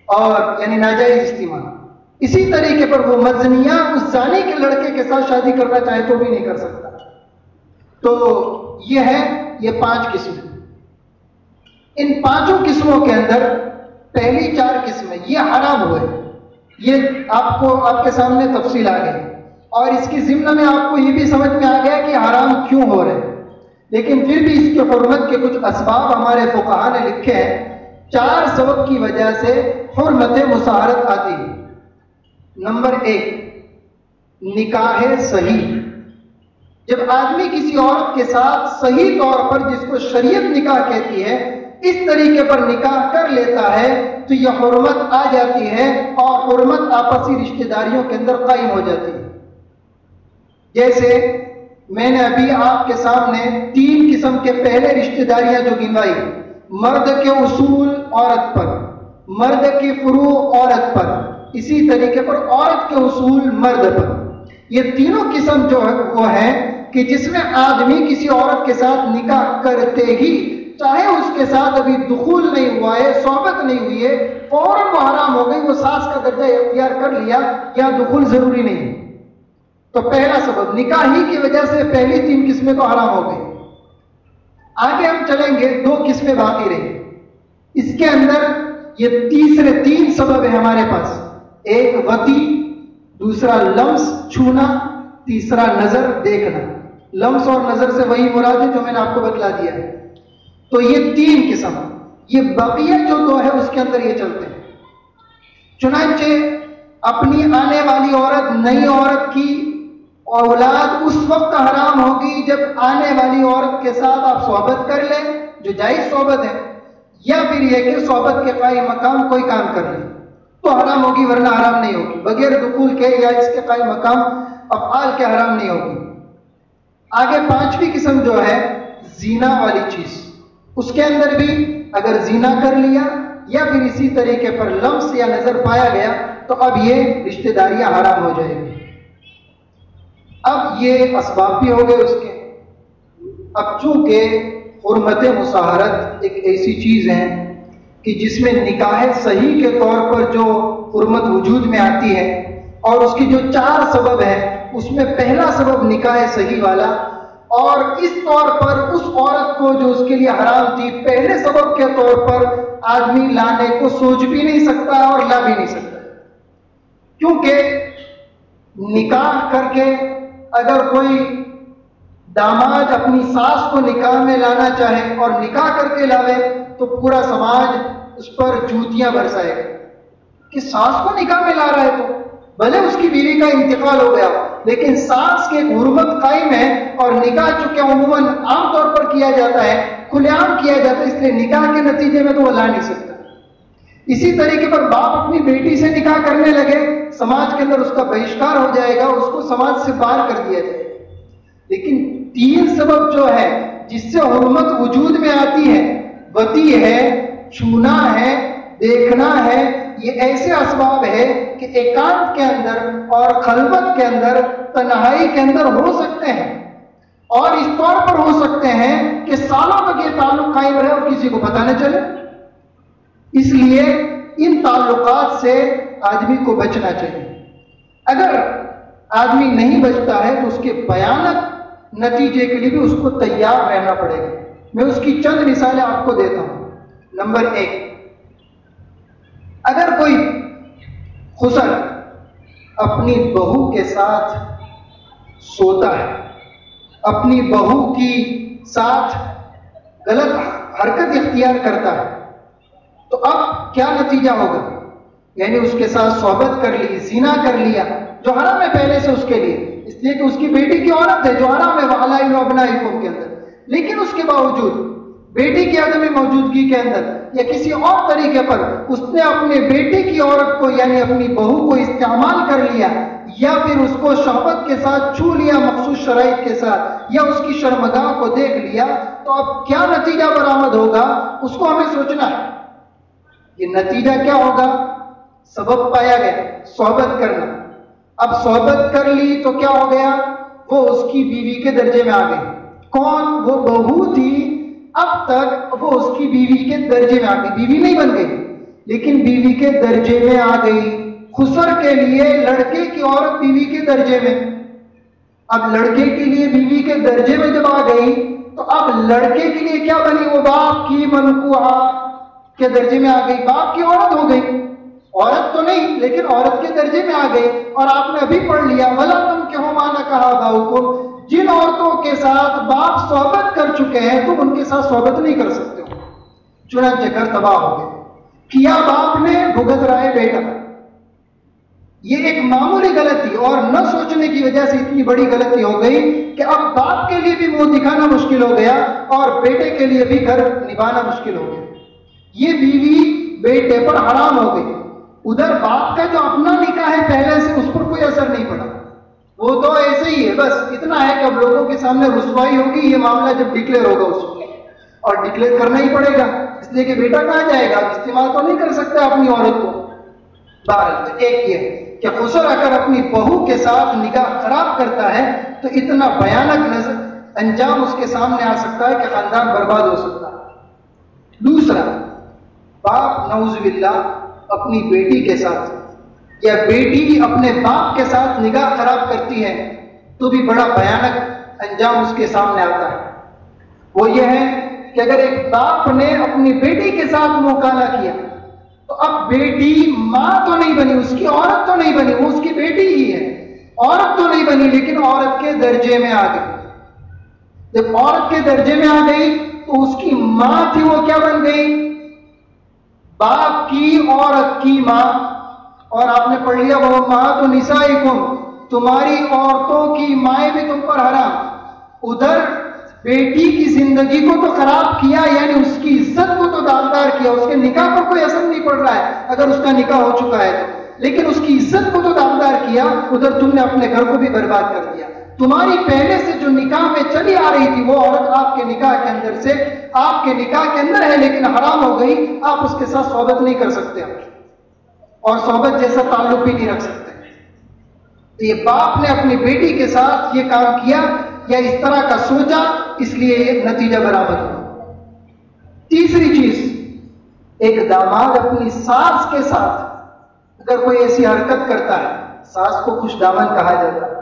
اور یعنی ناجائز استعمال۔ اسی طریقے پر وہ مزنیہ اس زانی کے لڑکے کے ساتھ شادی کرنا چاہے تو بھی نہیں کر سکتا۔ تو یہ ہے یہ 5 قسمیں۔ ان 5 قسموں کے اندر پہلی 4 قسمیں یہ حرام ہوئے، یہ آپ کے سامنے تفصیل آ گئی، اور اس کی ضمن میں آپ کو یہ بھی سمجھ میں آ گیا کہ حرام کیوں ہو رہے، لیکن پھر بھی اس کی حرمت کے کچھ اسباب ہمارے فقہاء نے لکھے ہیں۔ 4 سبب کی وجہ سے حرمت مصاہرت آتی ہے۔ نمبر 1، نکاح صحیح، جب آدمی کسی عورت کے ساتھ صحیح طور پر، جس کو شریعت نکاح کہتی ہے، اس طریقے پر نکاح کر لیتا ہے تو یہ حرمت آ جاتی ہے اور حرمت آپسی رشتہ داریوں کے اندر قائم ہو جاتی ہے۔ جیسے میں نے ابھی آپ کے سامنے 3 قسم کے پہلے رشتہ داریاں جو گنوائی، مرد کے اصول عورت پر، مرد کے فروع عورت پر، اسی طریقے پر عورت کے اصول مرد پر، یہ تینوں قسم جو ہے وہ ہیں کہ جس میں آدمی کسی عورت کے ساتھ نکاح کرتے ہی، چاہے اس کے ساتھ ابھی دخول نہیں ہوا ہے، صحبت نہیں ہوئی ہے، فوراً وہ حرام ہو گئی، وہ ساس کا درجہ اختیار کر لیا، یا دخول ضروری نہیں ہے۔ تو پہلا سبب نکاح ہی کی وجہ سے پہلی 3 قسمیں تو حرام ہو گئی۔ آگے ہم چلیں گے، 2 قسمیں باقی رہی۔ اس کے اندر یہ تیسرے 3 سبب ہیں ہمارے پاس، ایک وطی، دوسرا لمس چھونا، تیسرا نظر دیکھنا۔ لمس اور نظر سے وہی مراد ہے جو میں نے آپ کو بتلا دیا ہے۔ تو یہ 3 قسم، یہ بقیہ جو 2 ہے اس کے اندر یہ چلتے ہیں۔ چنانچہ اپنی آنے والی عورت، نئی عورت کی اولاد اس وقت حرام ہوگی جب آنے والی عورت کے ساتھ آپ صحبت کر لیں، جو جائز صحبت ہے، یا پھر یہ کہ صحبت کے قائم مقام کوئی کام کر لیں تو حرام ہوگی، ورنہ حرام نہیں ہوگی۔ بغیر دخول کے یا اس کے قائم مقام افعال کے حرام نہیں ہوگی۔ آگے 5ویں قسم جو ہے زنا والی چیز، اس کے اندر بھی اگر زنا کر لیا یا پھر اسی طریقے پر لمس یا نظر پایا گیا تو اب یہ رشتہ داریاں حرام ہو جائیں گی۔ اب یہ اسباب بھی ہو گئے اس کے۔ اب چونکہ حرمت مصاہرت ایک ایسی چیز ہے کہ جس میں نکاح صحیح کے طور پر جو حرمت وجود میں آتی ہے، اور اس کی جو 4 سبب ہیں اس میں پہلا سبب نکاح صحیح والا، اور اس طور پر اس عورت کو جو اس کے لیے حرام تھی پہلے سبب کے طور پر آدمی لانے کو سوچ بھی نہیں سکتا اور لا بھی نہیں سکتا، کیونکہ نکاح کر کے اگر کوئی داماد اپنی ساس کو نکاح میں لانا چاہے اور نکاح کر کے لاوے تو پورا سماج اس پر جوتیاں برسائے گا کہ ساس کو نکاح میں لا رہا ہے، تو بھلے اس کی بیوی کا انتقال ہو گیا لیکن ساس کے حرمت قائم ہے، اور نکاح چونکہ عموماً عام طور پر کیا جاتا ہے، کھلے عام کیا جاتا ہے، اس لیے نکاح کے نتیجے میں تو وہ لا نہیں سکتا۔ اسی طریقے پر باپ اپنی بیٹی سے نکاح کرنے لگے، سماج کے اندر اس کا بہشکار ہو جائے گا، اس کو سماج سے باہر کر دیا جائے گا۔ لیکن 3 سبب جو ہے جس سے حرمت وجود میں آتی ہے، وطی ہے، چھونا ہے، دیکھنا ہے، یہ ایسے اسباب ہے کہ ایکانت کے اندر اور خلوت کے اندر، تنہائی کے اندر ہو سکتے ہیں، اور اس طور پر ہو سکتے ہیں کہ سالوں تک یہ تعلق قائم رہے اور کسی کو پتہ نہ چلے۔ اس لیے ان تعلقات سے آدمی کو بچنا چاہیے۔ اگر آدمی نہیں بچتا ہے تو اس کے بھیانک نتیجے کے لیے بھی اس کو تیار رہنا پڑے گا۔ میں اس کی چند مثالیں آپ کو دیتا ہوں۔ نمبر 1، اگر کوئی خسر اپنی بہو کے ساتھ سوتا ہے، اپنی بہو کی ساتھ غلط حرکت اختیار کرتا ہے، تو اب کیا نتیجہ ہوگا؟ یعنی اس کے ساتھ صحبت کر لی، زنا کر لیا، جو حرام ہے پہلے سے اس کے لیے، اس لیے کہ اس کی بیٹی کی عورت ہے جو حرام ہے وَعَلَائِنُ أَبْنَائِكُمْ کے اندر، لیکن اس کے باوجود بیٹی کی عدم موجودگی کے اندر یا کسی اور طریقے پر اس نے اپنے بیٹے کی عورت کو یعنی اپنی بہو کو استعمال کر لیا، یا پھر اس کو شہوت کے ساتھ چھو لیا مخصوص شرائط کے ساتھ، یا اس کی شرمگاہ کو دیکھ لیا، تو اب کیا نتیجہ برآمد ہوگا اس کو ہمیں سوچنا ہے۔ یہ نتیجہ کیا ہوگا؟ سبب پایا گیا صحبت کرنا۔ اب صحبت کر لی تو کیا ہو گیا؟ وہ اس کی بیوی کے درجے میں آ گئی۔ کون؟ وہ بہو تھی، اب تک وہ اس کی بیوی کے درجے میں آ گئی، بیوی نہیں بن گئی لیکن بیوی کے درجے میں آ گئی۔ خسر کے لیے لڑکے کی عورت بیوی کے درجے میں، اب لڑکے کے لیے بیوی کے درجے میں جب آ گئی تو اب لڑکے کے لیے کیا بنی؟ وہ باپ کی منکوحہ کے درجے میں آ گئی، باپ کی عورت ہو گئی، عورت تو نہیں لیکن عورت کے درجے میں آ گئی۔ اور آپ نے ابھی پڑھ لیا وَلَا تُنكِحُوا مَا نَكَحَ آبَاؤُكُمْ، جن عورتوں کے ساتھ باپ صحبت کر چکے ہیں تم ان کے ساتھ صحبت نہیں کر سکتے ہو۔ چنانچہ گھر تباہ ہو گئے، کیا باپ نے، بھگت رہا ہے بیٹا۔ یہ ایک معمولی غلطی اور نہ سوچنے کی وجہ سے اتنی بڑی غلطی ہو گئی کہ اب باپ کے لیے بھی منہ دکھانا مشکل ہو گیا اور بیٹے کے لیے بھی گھر نبھانا مشکل ہو گیا. یہ بیوی بیٹے پر حرام ہو گئی. ادھر باپ کا جو اپنا نکاح ہے پہلے سے، اس پر کوئی اثر نہیں پڑا، وہ تو ایسے ہی ہے. بس اتنا ہے کہ اب لوگوں کے سامنے رسوائی ہوگی یہ معاملہ جب ڈکلیئر ہوگا اس کو، اور ڈکلیئر کرنا ہی پڑے گا، اس لیے کہ بیٹا کہاں جائے گا، استعمال تو نہیں کر سکتا اپنی عورت کو. بہرحال ایک یہ کہ خسر اگر اپنی بہو کے ساتھ نکاح خراب کرتا ہے تو اتنا بھیانک انجام اس کے سامنے آ سکتا ہے کہ خاندان برباد ہو سکتا ہے. دوسرا، باپ نعوذ باللہ اپنی بیٹی کے ساتھ یا بیٹی اپنے باپ کے ساتھ نکاح خراب کرتی ہے تو بھی بڑا بھیانک انجام اس کے سامنے آتا ہے. وہ یہ ہے کہ اگر ایک باپ نے اپنی بیٹی کے ساتھ مکالمہ کیا تو اب بیٹی ماں تو نہیں بنی، اس کی عورت تو نہیں بنی، وہ اس کی بیٹی ہی ہے، عورت تو نہیں بنی لیکن عورت کے درجے میں آ گئی. جب عورت کے درجے میں آ گئی تو اس کی ماں تھی وہ کیا بن گئی؟ باپ کی عورت کی ماں. اور آپ نے پڑھ لیا وہ امہات نسائکم، تمہاری عورتوں کی مائیں بھی تم پر حرام. ادھر بیٹی کی زندگی کو تو خراب کیا، یعنی اس کی عزت کو تو داغدار کیا، اس کے نکاح پر کوئی اثر نہیں پڑ رہا ہے اگر اس کا نکاح ہو چکا ہے تو، لیکن اس کی عزت کو تو داغدار کیا. ادھر تم نے اپنے گھر کو بھی برباد کر دیا. تمہاری پہلے سے جو نکاح میں چلی آ رہی تھی وہ عورت آپ کے نکاح کے اندر سے، آپ کے نکاح کے اندر ہے لیکن حرام ہو گئی. آپ اس کے ساتھ صحبت نہیں کر سکتے اور صحبت جیسا تعلق بھی نہیں رکھ سکتے. تو یہ باپ نے اپنی بیٹی کے ساتھ یہ کام کیا یا اس طرح کا سوچا، اس لیے یہ نتیجہ برابر ہوا. تیسری چیز، ایک داماد اپنی ساس کے ساتھ اگر کوئی ایسی حرکت کرتا ہے، ساس کو خوش دامن کہا جاتا ہے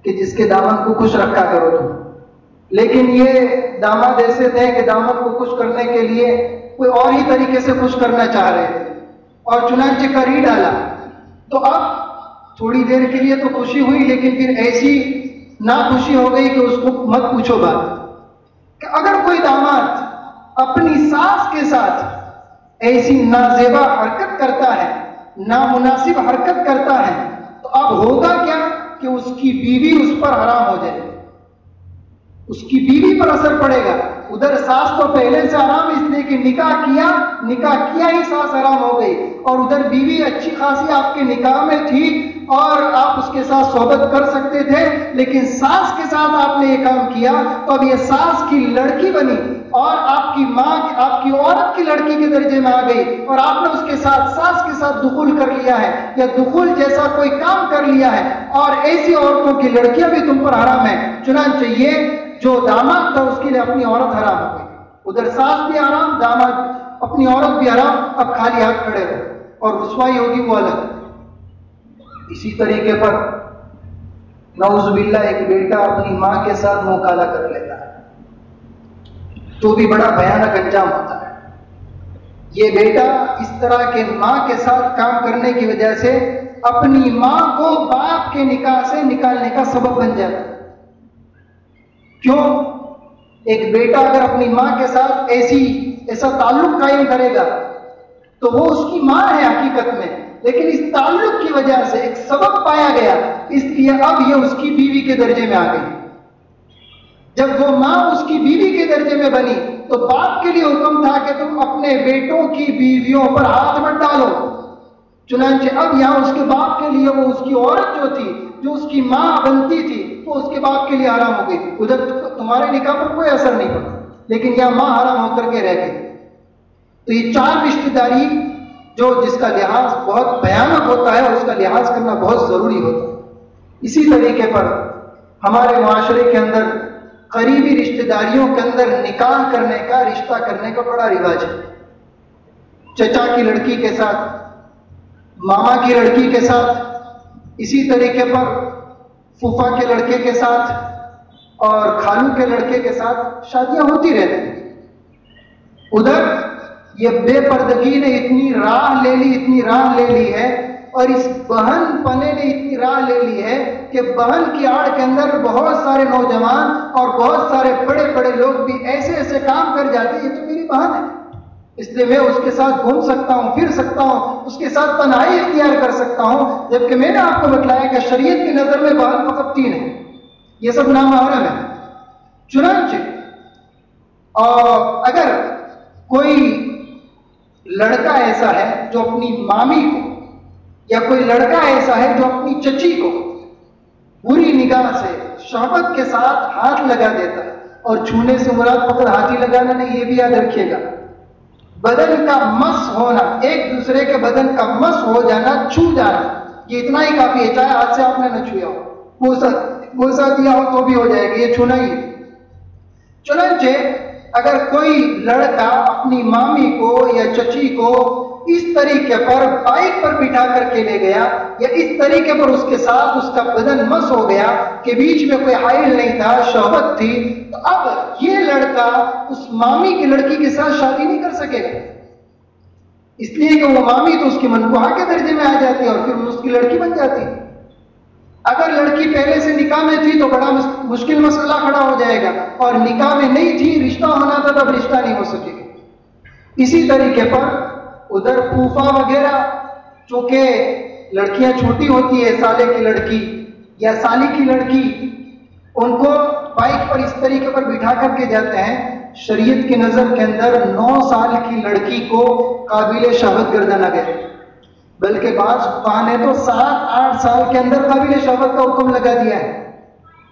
کہ جس کے دامن کو خوش رکھا کرو تم، لیکن یہ داماد ایسے تھے کہ دامن کو خوش کرنے کے لیے کوئی اور ہی طریقے سے خوش کرنا چاہ رہے تھے اور چنانچہ کر ہی ڈالا. تو اب تھوڑی دیر کے لیے تو خوشی ہوئی لیکن پھر ایسی ناخوشی ہو گئی کہ اس کو مت پوچھو بات. کہ اگر کوئی داماد اپنی ساس کے ساتھ ایسی نازیبا حرکت کرتا ہے، نامناسب حرکت کرتا ہے، تو اب ہوگا کیا کہ اس کی بیوی اس پر حرام ہو جائے گی، اس کی بیوی پر اثر پڑے گا. ادھر ساس تو پہلے سے حرام، اس لیے کہ نکاح کیا ہی ساس حرام ہو گئی، اور ادھر بیوی اچھی خاصی آپ کے نکاح میں تھی اور آپ اس کے ساتھ صحبت کر سکتے تھے، لیکن ساس کے ساتھ آپ نے یہ کام کیا تو اب یہ ساس کی لڑکی بنی اور آپ کی ماں، آپ کی عورت کی لڑکی کے درجے میں آ گئی، اور آپ نے اس کے ساتھ، ساس کے ساتھ دخول کر لیا ہے یا دخول جیسا کوئی کام کر لیا ہے، اور ایسی عورتوں کی لڑکیاں بھی تم پر حرام ہیں. چنانچہ یہ جو داماد تھا اس کے لیے اپنی عورت حرام ہو گئی. ادھر ساس بھی حرام، داماد اپنی عورت بھی حرام. اب خالی ہاتھ کھڑے ہو اور رسوائی ہوگی وہ الگ. اسی طریقے پر نعوذ باللہ ایک بیٹا اپنی ماں کے ساتھ منہ کالا کر لیتا ہے تو بھی بڑا بھیانک انجام ہوتا ہے. یہ بیٹا اس طرح کے ماں کے ساتھ کام کرنے کی وجہ سے اپنی ماں کو باپ کے نکاح سے نکالنے کا سبب بن جاتا ہے. کیوں؟ ایک بیٹا اگر اپنی ماں کے ساتھ ایسا تعلق قائم کرے گا تو وہ اس کی ماں ہے حقیقت میں، لیکن اس تعلق کی وجہ سے ایک سبب پایا گیا، اس لیے اب یہ اس کی بیوی کے درجے میں آ گئی. جب وہ ماں اس کی بیوی کے درجے میں بنی تو باپ کے لیے حکم تھا کہ تم اپنے بیٹوں کی بیویوں پر ہاتھ مت ڈالو. چنانچہ اب یہاں اس کے باپ کے لیے وہ اس کی عورت جو تھی، جو اس کی ماں بنتی تھی، وہ اس کے باپ کے لیے حرام ہو گئی. ادھر تمہارے نکاح پر کوئی اثر نہیں پڑا لیکن یہاں ماں حرام ہو کر کے رہ گئی. تو یہ 4 رشتہ داری جس کا لحاظ بہت بھیانک ہوتا ہے، اس کا لحاظ کرنا بہت ضروری ہوتا ہے. اسی طریقے پر ہمارے معاشرے کے اندر قریبی رشتہ داریوں کے اندر نکاح کرنے کا، رشتہ کرنے کا بڑا رواج ہے. چچا کی لڑکی کے ساتھ، ماما کی لڑکی کے ساتھ، اسی طریقے پر پھوپھا کے لڑکے کے ساتھ اور خالو کے لڑکے کے ساتھ شادیاں ہوتی رہتی ہیں. ادھر یہ بے پردگی نے اتنی راہ لے لی ہے اور اس بہن پنے نے اتنی راہ لے لی ہے کہ بہن کی آڑ کے اندر بہت سارے نوجوان اور بہت سارے بڑے بڑے لوگ بھی ایسے کام کر جاتے ہیں. یہ تو میری بہن ہے، اس لیے میں اس کے ساتھ گھوم سکتا ہوں، پھر سکتا ہوں، اس کے ساتھ تنہائی اختیار کر سکتا ہوں، جبکہ میں نے آپ کو بتلایا کہ شریعت کی نظر میں بہن فقط 3 ہے، یہ سب نامحرم ہے۔ چنانچہ اور اگر کوئی لڑکا ایسا ہے جو اپنی مامی کو، یا کوئی لڑکا ایسا ہے جو اپنی چچی کو بری نگاہ سے شہوت کے ساتھ ہاتھ لگا دیتا ہے، اور چھونے سے مراد فقط ہاتھ ہی لگانا نہیں، یہ بھی یاد رکھیے گا، بدن کا مس ہونا، ایک دوسرے کے بدن کا مس ہو جانا، چھو جانا، یہ اتنا ہی کافی ہے، چاہے ہاتھ سے آپ نے نہ چھویا ہو، بوسہ دیا ہو تو بھی ہو جائے گی، یہ چھونا ہی ہے۔ چنانچہ اگر کوئی لڑکا اپنی مامی کو یا چچی کو اس طریقے پر بائک پر بٹھا کر کے لے گیا، یا اس طریقے پر اس کے ساتھ اس کا بدن مس ہو گیا کہ بیچ میں کوئی حائل نہیں تھا، شہوت تھی، تو اب یہ لڑکا اس مامی کی لڑکی کے ساتھ شادی نہیں کر سکے گا، اس لیے کہ وہ مامی تو اس کی منکوہا کے درجے میں آ جاتی ہے اور پھر اس کی لڑکی بن جاتی ہے۔ اگر لڑکی پہلے سے نکاح میں تھی تو بڑا مشکل مسئلہ کھڑا ہو جائے گا، اور نکاح میں نہیں تھی، رشتہ ہونا تھا، تب رشتہ نہیں ہو سکے گا۔ اسی طریقے پر ادھر پھوپھا وغیرہ، چونکہ لڑکیاں چھوٹی ہوتی ہے، سالے کی لڑکی یا سالی کی لڑکی، ان کو بائک پر اس طریقے پر بٹھا کر کے جاتے ہیں، شریعت کی نظر کے اندر 9 سال کی لڑکی کو قابل شہوت گردانا گیا، بلکہ بعض فقہا نے تو 7-8 سال کے اندر قابل شہوت کا حکم لگا دیا ہے۔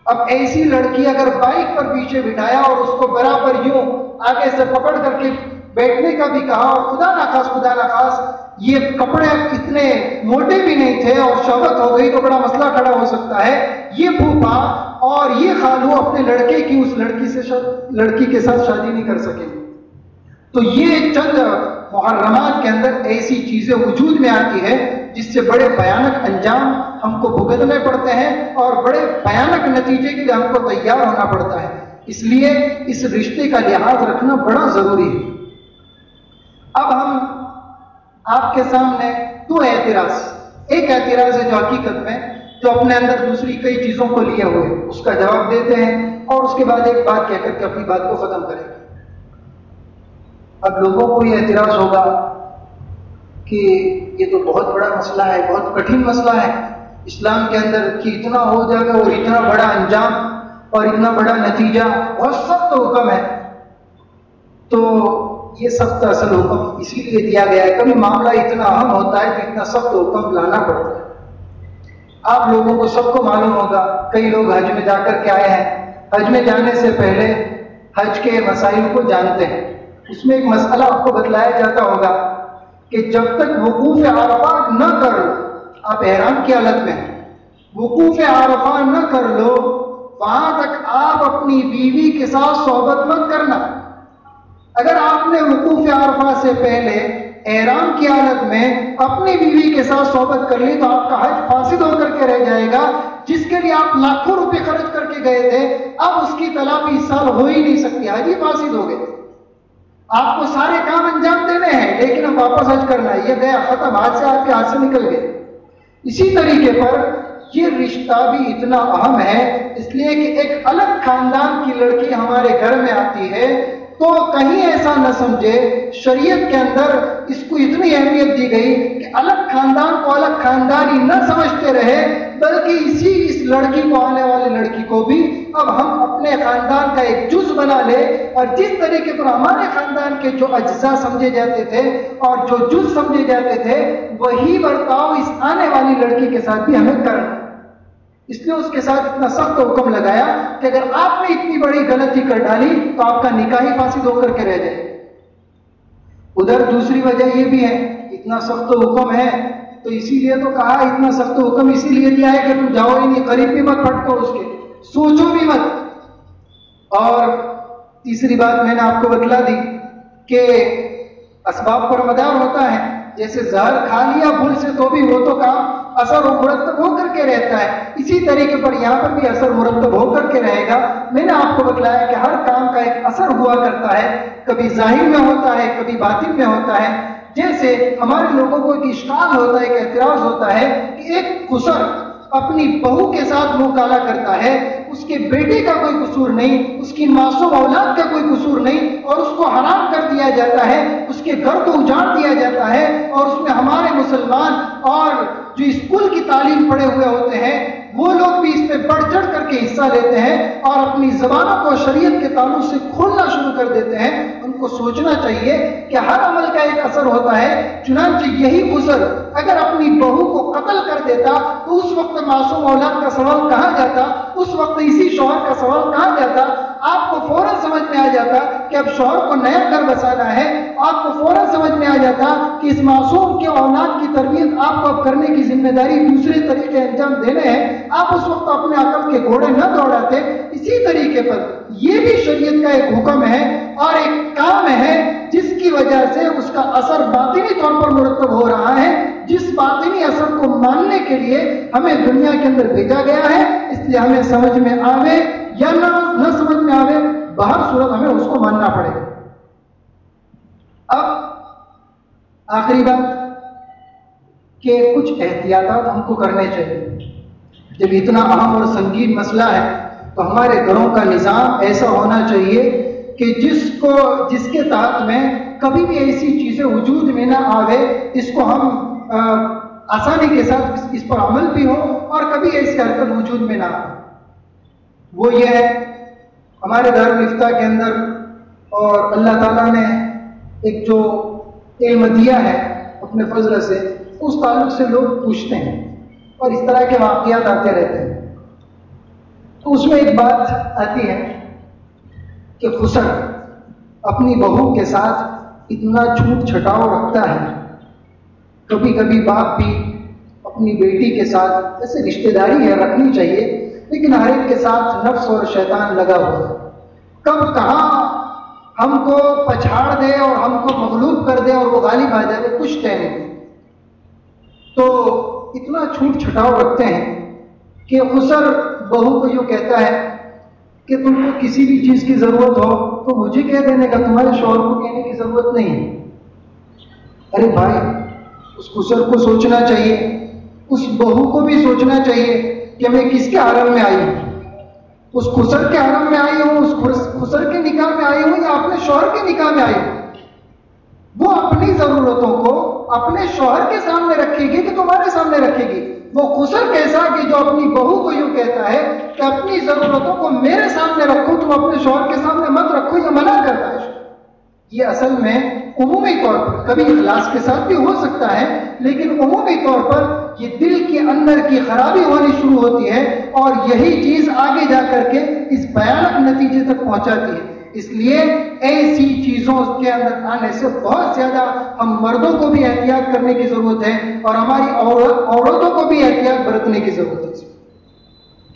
اب ایسی لڑکی اگر بائک پر پیچھے بٹھایا اور اس کو برابر یوں آگے سے پکڑ کر کے بیٹھنے کا بھی کہا، اور خدا نخواست یہ کپڑے اتنے موٹے بھی نہیں تھے اور شہوت ہو گئی تو بڑا مسئلہ کھڑا ہو سکتا ہے، یہ پھوپھا اور یہ خالو اپنے لڑکے کی اس لڑکی کے ساتھ شادی نہیں کر سکیں گے۔ تو یہ چند محرمات کے اندر ایسی چیزیں وجود میں آتی ہے جس سے بڑے بھیانک انجام ہم کو بھگتنے پڑتے ہیں اور بڑے بھیانک نتیجے کے لیے ہم کو تیار ہونا پڑتا ہے، اس لیے اس رشتے کا لحاظ رکھنا بڑا ضروری ہے۔ اب ہم آپ کے سامنے 2 اعتراض، ایک اعتراض ہے جو حقیقت میں جو اپنے اندر دوسری کئی چیزوں کو لیے ہوئے، اس کا جواب دیتے ہیں اور اس کے بعد ایک بات کہہ کر کے اپنی بات کو ختم کریں گے۔ اب لوگوں کو یہ اعتراض ہوگا کہ یہ تو بہت بڑا مسئلہ ہے، بہت کٹھن مسئلہ ہے اسلام کے اندر، کہ اتنا ہو جائے گا اور اتنا بڑا انجام اور اتنا بڑا نتیجہ، بہت سخت حکم ہے۔ تو یہ سخت اصل حکم اسی لیے دیا گیا ہے، کبھی معاملہ اتنا اہم ہوتا ہے کہ اتنا سخت حکم لانا پڑتا ہے۔ آپ لوگوں کو سب کو معلوم ہوگا، کئی لوگ حج میں جا کر کے آئے ہیں، حج میں جانے سے پہلے حج کے مسائل کو جانتے ہیں، اس میں ایک مسئلہ آپ کو بتلایا جاتا ہوگا کہ جب تک وقوف عرفہ نہ کر لو، آپ احرام کی حالت میں وقوف عرفہ نہ کر لو، وہاں تک آپ اپنی بیوی کے ساتھ صحبت مت کرنا۔ اگر آپ نے وقوف عرفہ سے پہلے احرام کی حالت میں اپنی بیوی کے ساتھ صحبت کر لی تو آپ کا حج فاسد ہو کر کے رہ جائے گا، جس کے لیے آپ لاکھوں روپے خرچ کر کے گئے تھے، اب اس کی تلافی اس سال ہو ہی نہیں سکتی، حج ہی فاسد ہو گئے۔ آپ کو سارے کام انجام دینے ہیں لیکن اب واپس حج کرنا ہے، یہ گیا ختم، ہاتھ سے آپ کے ہاتھ سے نکل گئے۔ اسی طریقے پر یہ رشتہ بھی اتنا اہم ہے، اس لیے کہ ایک الگ خاندان کی لڑکی ہمارے گھر میں آتی ہے تو کہیں ایسا نہ سمجھے، شریعت کے اندر اس کو اتنی اہمیت دی گئی کہ الگ خاندان کو الگ خاندانی نہ سمجھتے رہے، بلکہ اس لڑکی کو، آنے والی لڑکی کو بھی اب ہم اپنے خاندان کا ایک جز بنا لے، اور جس طریقے پر ہمارے خاندان کے جو اجزاء سمجھے جاتے تھے اور جو جز سمجھے جاتے تھے، وہی برتاؤ اس آنے والی لڑکی کے ساتھ بھی ہمیں کرنا۔ اس لیے اس کے ساتھ اتنا سخت حکم لگایا کہ اگر آپ نے اتنی بڑی غلطی کر ڈالی تو آپ کا نکاح ہی فاسد ہو کر کے رہ جائے۔ ادھر دوسری وجہ یہ بھی ہے، اتنا سخت حکم ہے تو اسی لیے تو کہا، اتنا سخت حکم اسی لیے دیا ہے کہ تم جاؤ ہی نہیں، قریب بھی مت پھٹکو اس کے، سوچو بھی مت۔ اور تیسری بات میں نے آپ کو بتلا دی کہ اسباب پر مدار ہوتا ہے، جیسے زہر کھا لیا بھول سے تو بھی وہ تو کام اثر و مرتب ہو کر کے رہتا ہے، اسی طریقے پر یہاں پر بھی اثر مرتب ہو کر کے رہے گا۔ میں نے آپ کو بتلایا کہ ہر کام کا ایک اثر ہوا کرتا ہے، کبھی ظاہر میں ہوتا ہے، کبھی باطن میں ہوتا ہے۔ جیسے ہمارے لوگوں کو ایک اشکال ہوتا ہے، ایک اعتراض ہوتا ہے کہ ایک خسر اپنی بہو کے ساتھ منہ کالا کرتا ہے، اس کے بیٹے کا کوئی قصور نہیں، اس کی معصوم اولاد کا کوئی قصور نہیں، اور اس کو حرام کر دیا جاتا ہے، اس کے گھر کو اجاڑ دیا جاتا ہے، اور اس میں ہمارے مسلمان اور جو اسکول کی تعلیم پڑھے ہوئے ہوتے ہیں وہ لوگ بھی اس پہ بڑھ چڑھ کر کے حصہ لیتے ہیں اور اپنی زبانوں کو شریعت کے تعلق سے کھولنا شروع کر دیتے ہیں۔ ان کو سوچنا چاہیے کہ ہر عمل کا ایک اثر ہوتا ہے، چنانچہ یہی خسر اگر اپنی بہو کو قتل کر دیتا تو اس وقت معصوم اولاد کا سوال کہاں جاتا، اس وقت اسی شوہر کا سوال کہاں جاتا؟ آپ کو فوراً سمجھ میں آ جاتا کہ اب شوہر کو نیا گھر بسانا ہے، آپ کو فوراً سمجھ میں آ جاتا کہ اس معصوم کے اولاد کی تربیت آپ کو اب کرنے کی ذمہ داری دوسرے طریقے انجام دینے ہیں، آپ اس وقت اپنے عقل کے گھوڑے نہ دوڑاتے۔ اسی طریقے پر یہ بھی شریعت کا ایک حکم ہے اور ایک کام ہے جس کی وجہ سے اس کا اثر باطنی طور پر مرتب ہو رہا ہے، جس باطنی اثر کو ماننے کے لیے ہمیں دنیا کے اندر بھیجا گیا ہے۔ اس لیے ہمیں سمجھ میں آوے یا نہ سمجھ میں آوے، بہر صورت ہمیں اس کو ماننا پڑے گا۔ اب آخری بات کہ کچھ احتیاطات ہم کو کرنے چاہیے۔ جب اتنا اہم اور سنگین مسئلہ ہے تو ہمارے گھروں کا نظام ایسا ہونا چاہیے کہ جس کے تحت میں کبھی بھی ایسی چیزیں وجود میں نہ آوے، اس کو ہم آسانی کے ساتھ اس پر عمل بھی ہو اور کبھی ایسی حرکت وجود میں نہ آئے۔ وہ یہ ہے ہمارے دارالفتہ کے اندر، اور اللہ تعالیٰ نے ایک جو علم دیا ہے اپنے فضل سے، اس تعلق سے لوگ پوچھتے ہیں اور اس طرح کے واقعات آتے رہتے ہیں۔ تو اس میں ایک بات آتی ہے کہ خسر اپنی بہو کے ساتھ اتنا چھوٹ چھٹاؤ رکھتا ہے۔ کبھی کبھی باپ بھی اپنی بیٹی کے ساتھ، ایسے رشتہ داری ہے رکھنی چاہیے، لیکن ہر ایک کے ساتھ نفس اور شیطان لگا ہوا ہے۔ کب کہاں ہم کو پچھاڑ دے اور ہم کو مغلوب کر دے اور وہ غالب آ جائے، کچھ طے نہیں۔ تو اتنا چھوٹ چھٹاؤ رکھتے ہیں کہ خسر بہو کو یوں کہتا ہے کہ تم کو کسی بھی چیز کی ضرورت ہو تو مجھے کہہ دینے کا، تمہارے شوہر کو کہنے کی ضرورت نہیں ہے۔ ارے بھائی، اس خسر کو سوچنا چاہیے، اس بہو کو بھی سوچنا چاہیے کہ میں کس کے حرم میں آئی ہوں، اس خسر کے حرم میں آئی ہوں، اس خسر کے نکاح میں آئی ہوں یا اپنے شوہر کے نکاح میں آئی ہوں۔ وہ اپنی ضرورتوں کو اپنے شوہر کے سامنے رکھے گی کہ تمہارے سامنے رکھے گی؟ وہ خسر کیسا کہ جو اپنی بہو کو یوں کہتا ہے کہ اپنی ضرورتوں کو میرے سامنے رکھو، تم اپنے شوہر کے سامنے مت رکھو، یہ منع کرتا ہے۔ یہ اصل میں عمومی طور پر کبھی اخلاص کے ساتھ بھی ہو سکتا ہے، لیکن عمومی طور پر یہ دل کے اندر کی خرابی ہونی شروع ہوتی ہے اور یہی چیز آگے جا کر کے اس بھیانک نتیجے تک پہنچاتی ہے۔ اس لیے ایسی چیزوں کے اندر آنے سے بہت زیادہ ہم مردوں کو بھی احتیاط کرنے کی ضرورت ہے اور ہماری عورتوں کو بھی احتیاط برتنے کی ضرورت ہے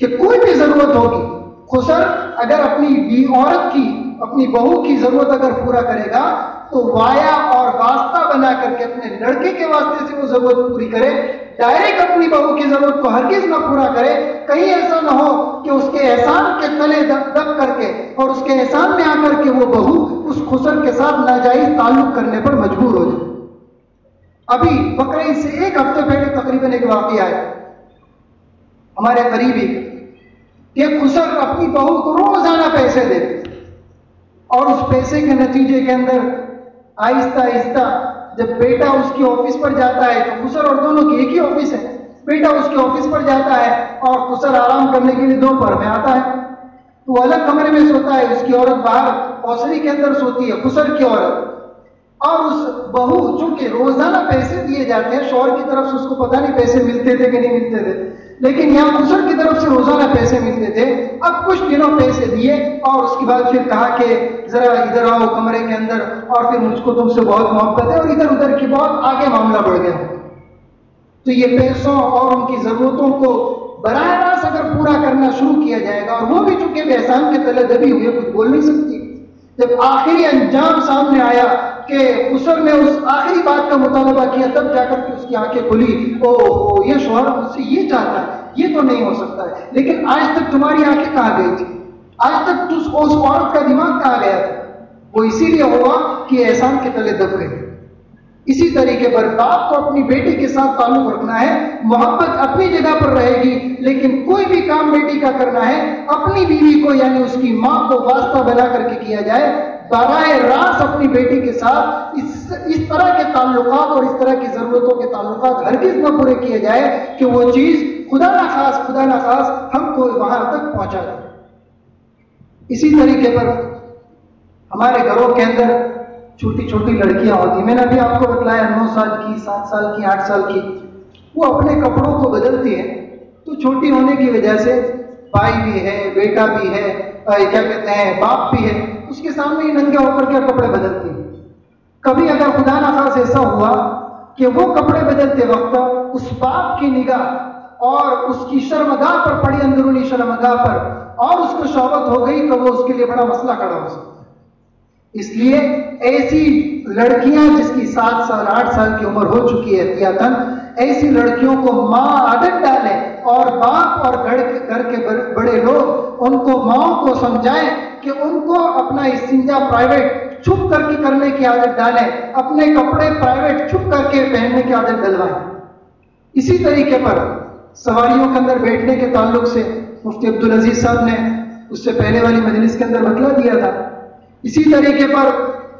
کہ کوئی بھی ضرورت ہوگی، خسر اگر اپنی عورت کی، اپنی بہو کی ضرورت اگر پورا کرے گا تو وایا اور واسطہ بنا کر کے اپنے لڑکے کے واسطے سے وہ ضرورت پوری کرے، ڈائریکٹ اپنی بہو کی ضرورت کو ہرگز نہ پورا کرے۔ کہیں ایسا نہ ہو کہ اس کے احسان کے تلے دب کر کے اور اس کے احسان میں آ کر کے وہ بہو اس خسر کے ساتھ ناجائز تعلق کرنے پر مجبور ہو جائے۔ ابھی بقرعید سے ایک ہفتے پہلے تقریباً ایک واقعہ ہے ہمارے قریبی کہ خسر اپنی بہو کو روزانہ پیسے دے اور اس پیسے کے نتیجے کے اندر آہستہ آہستہ جب بیٹا اس کی آفس پر جاتا ہے تو خسر اور دونوں کی ایک ہی آفس ہے، بیٹا اس کے آفس پر جاتا ہے اور خسر آرام کرنے کے لیے دوپہر میں آتا ہے، تو وہ الگ کمرے میں سوتا ہے، اس کی عورت باہر اوسری کے اندر سوتی ہے، خسر کی عورت۔ اور اس بہو چونکہ روزانہ پیسے دیے جاتے ہیں، شوہر کی طرف سے اس کو پتہ نہیں پیسے ملتے تھے کہ نہیں ملتے تھے، لیکن یہاں خسر کی طرف سے روزانہ پیسے ملتے تھے۔ اب کچھ دنوں پیسے دیے اور اس کے بعد پھر کہا کہ ذرا ادھر آؤ کمرے کے اندر، اور پھر مجھ کو تم سے بہت محبت ہے، اور ادھر ادھر کی بہت آگے معاملہ بڑھ گیا۔ تو یہ پیسوں اور ان کی ضرورتوں کو براہ راست اگر پورا کرنا شروع کیا جائے گا، اور وہ بھی چونکہ بے احسان کے تلے دبی ہوئی کچھ بول نہیں سکتی، جب آخری انجام سامنے آیا کہ خسر نے اس آخری بات کا مطالبہ کیا، تب جا کر کے اس کی آنکھیں کھلی، او یہ شوہر مجھ سے یہ چاہتا ہے، یہ تو نہیں ہو سکتا ہے۔ لیکن آج تک تمہاری آنکھیں کہاں گئی تھی؟ آج تک اس عورت کا دماغ کہاں گیا تھا؟ وہ اسی لیے ہوا کہ احسان کے تلے دب گئے۔ اسی طریقے پر باپ کو اپنی بیٹی کے ساتھ تعلق رکھنا ہے، محبت اپنی جگہ پر رہے گی، لیکن کوئی بھی کام بیٹی کا کرنا ہے اپنی بیوی کو یعنی اس کی ماں کو واسطہ بنا کر کے کیا جائے۔ براہ راست اپنی بیٹی کے ساتھ اس طرح کے تعلقات اور اس طرح کی ضرورتوں کے تعلقات ہرگز نہ پورے کیے جائے کہ وہ چیز خدا نخواست ہم کو وہاں تک پہنچا دے۔ اسی طریقے پر ہمارے گھروں کے اندر چھوٹی چھوٹی لڑکیاں ہوتی، میں نے ابھی آپ کو بتلایا 9 سال کی، 7 سال کی، 8 سال کی، وہ اپنے کپڑوں کو بدلتی ہے، تو چھوٹی ہونے کی وجہ سے بھائی بھی ہے، بیٹا بھی ہے، کیا کہتے ہیں باپ بھی ہے، اس کے سامنے ہی ننگے ہو کر کے کپڑے بدلتی ہے۔ کبھی اگر خدا نخواست ایسا ہوا کہ وہ کپڑے بدلتے وقت اس باپ کی نگاہ اور اس کی شرمگاہ پر پڑی، اندرونی شرمگاہ پر، اور اس کو شہوت ہو گئی تو وہ اس کے لیے بڑا مسئلہ کھڑا ہو سکتا ہے۔ اس لیے ایسی لڑکیاں جس کی 7 سال 8 سال کی عمر ہو چکی ہے احتیاطاً، ایسی لڑکیوں کو ماں عادت ڈالے اور باپ اور گھر کے بڑے لوگ ان کو ماؤں کو سمجھائیں کہ ان کو اپنا استنجا پرائیویٹ چھپ کر کے کرنے کی عادت ڈالیں، اپنے کپڑے پرائیویٹ چھپ کر کے پہننے کی عادت ڈلوائیں۔ اسی طریقے پر سواریوں کے اندر بیٹھنے کے تعلق سے مفتی عبدالعزیز صاحب نے اس سے پہلے والی مجلس کے اندر بتلا دیا تھا۔ اسی طریقے پر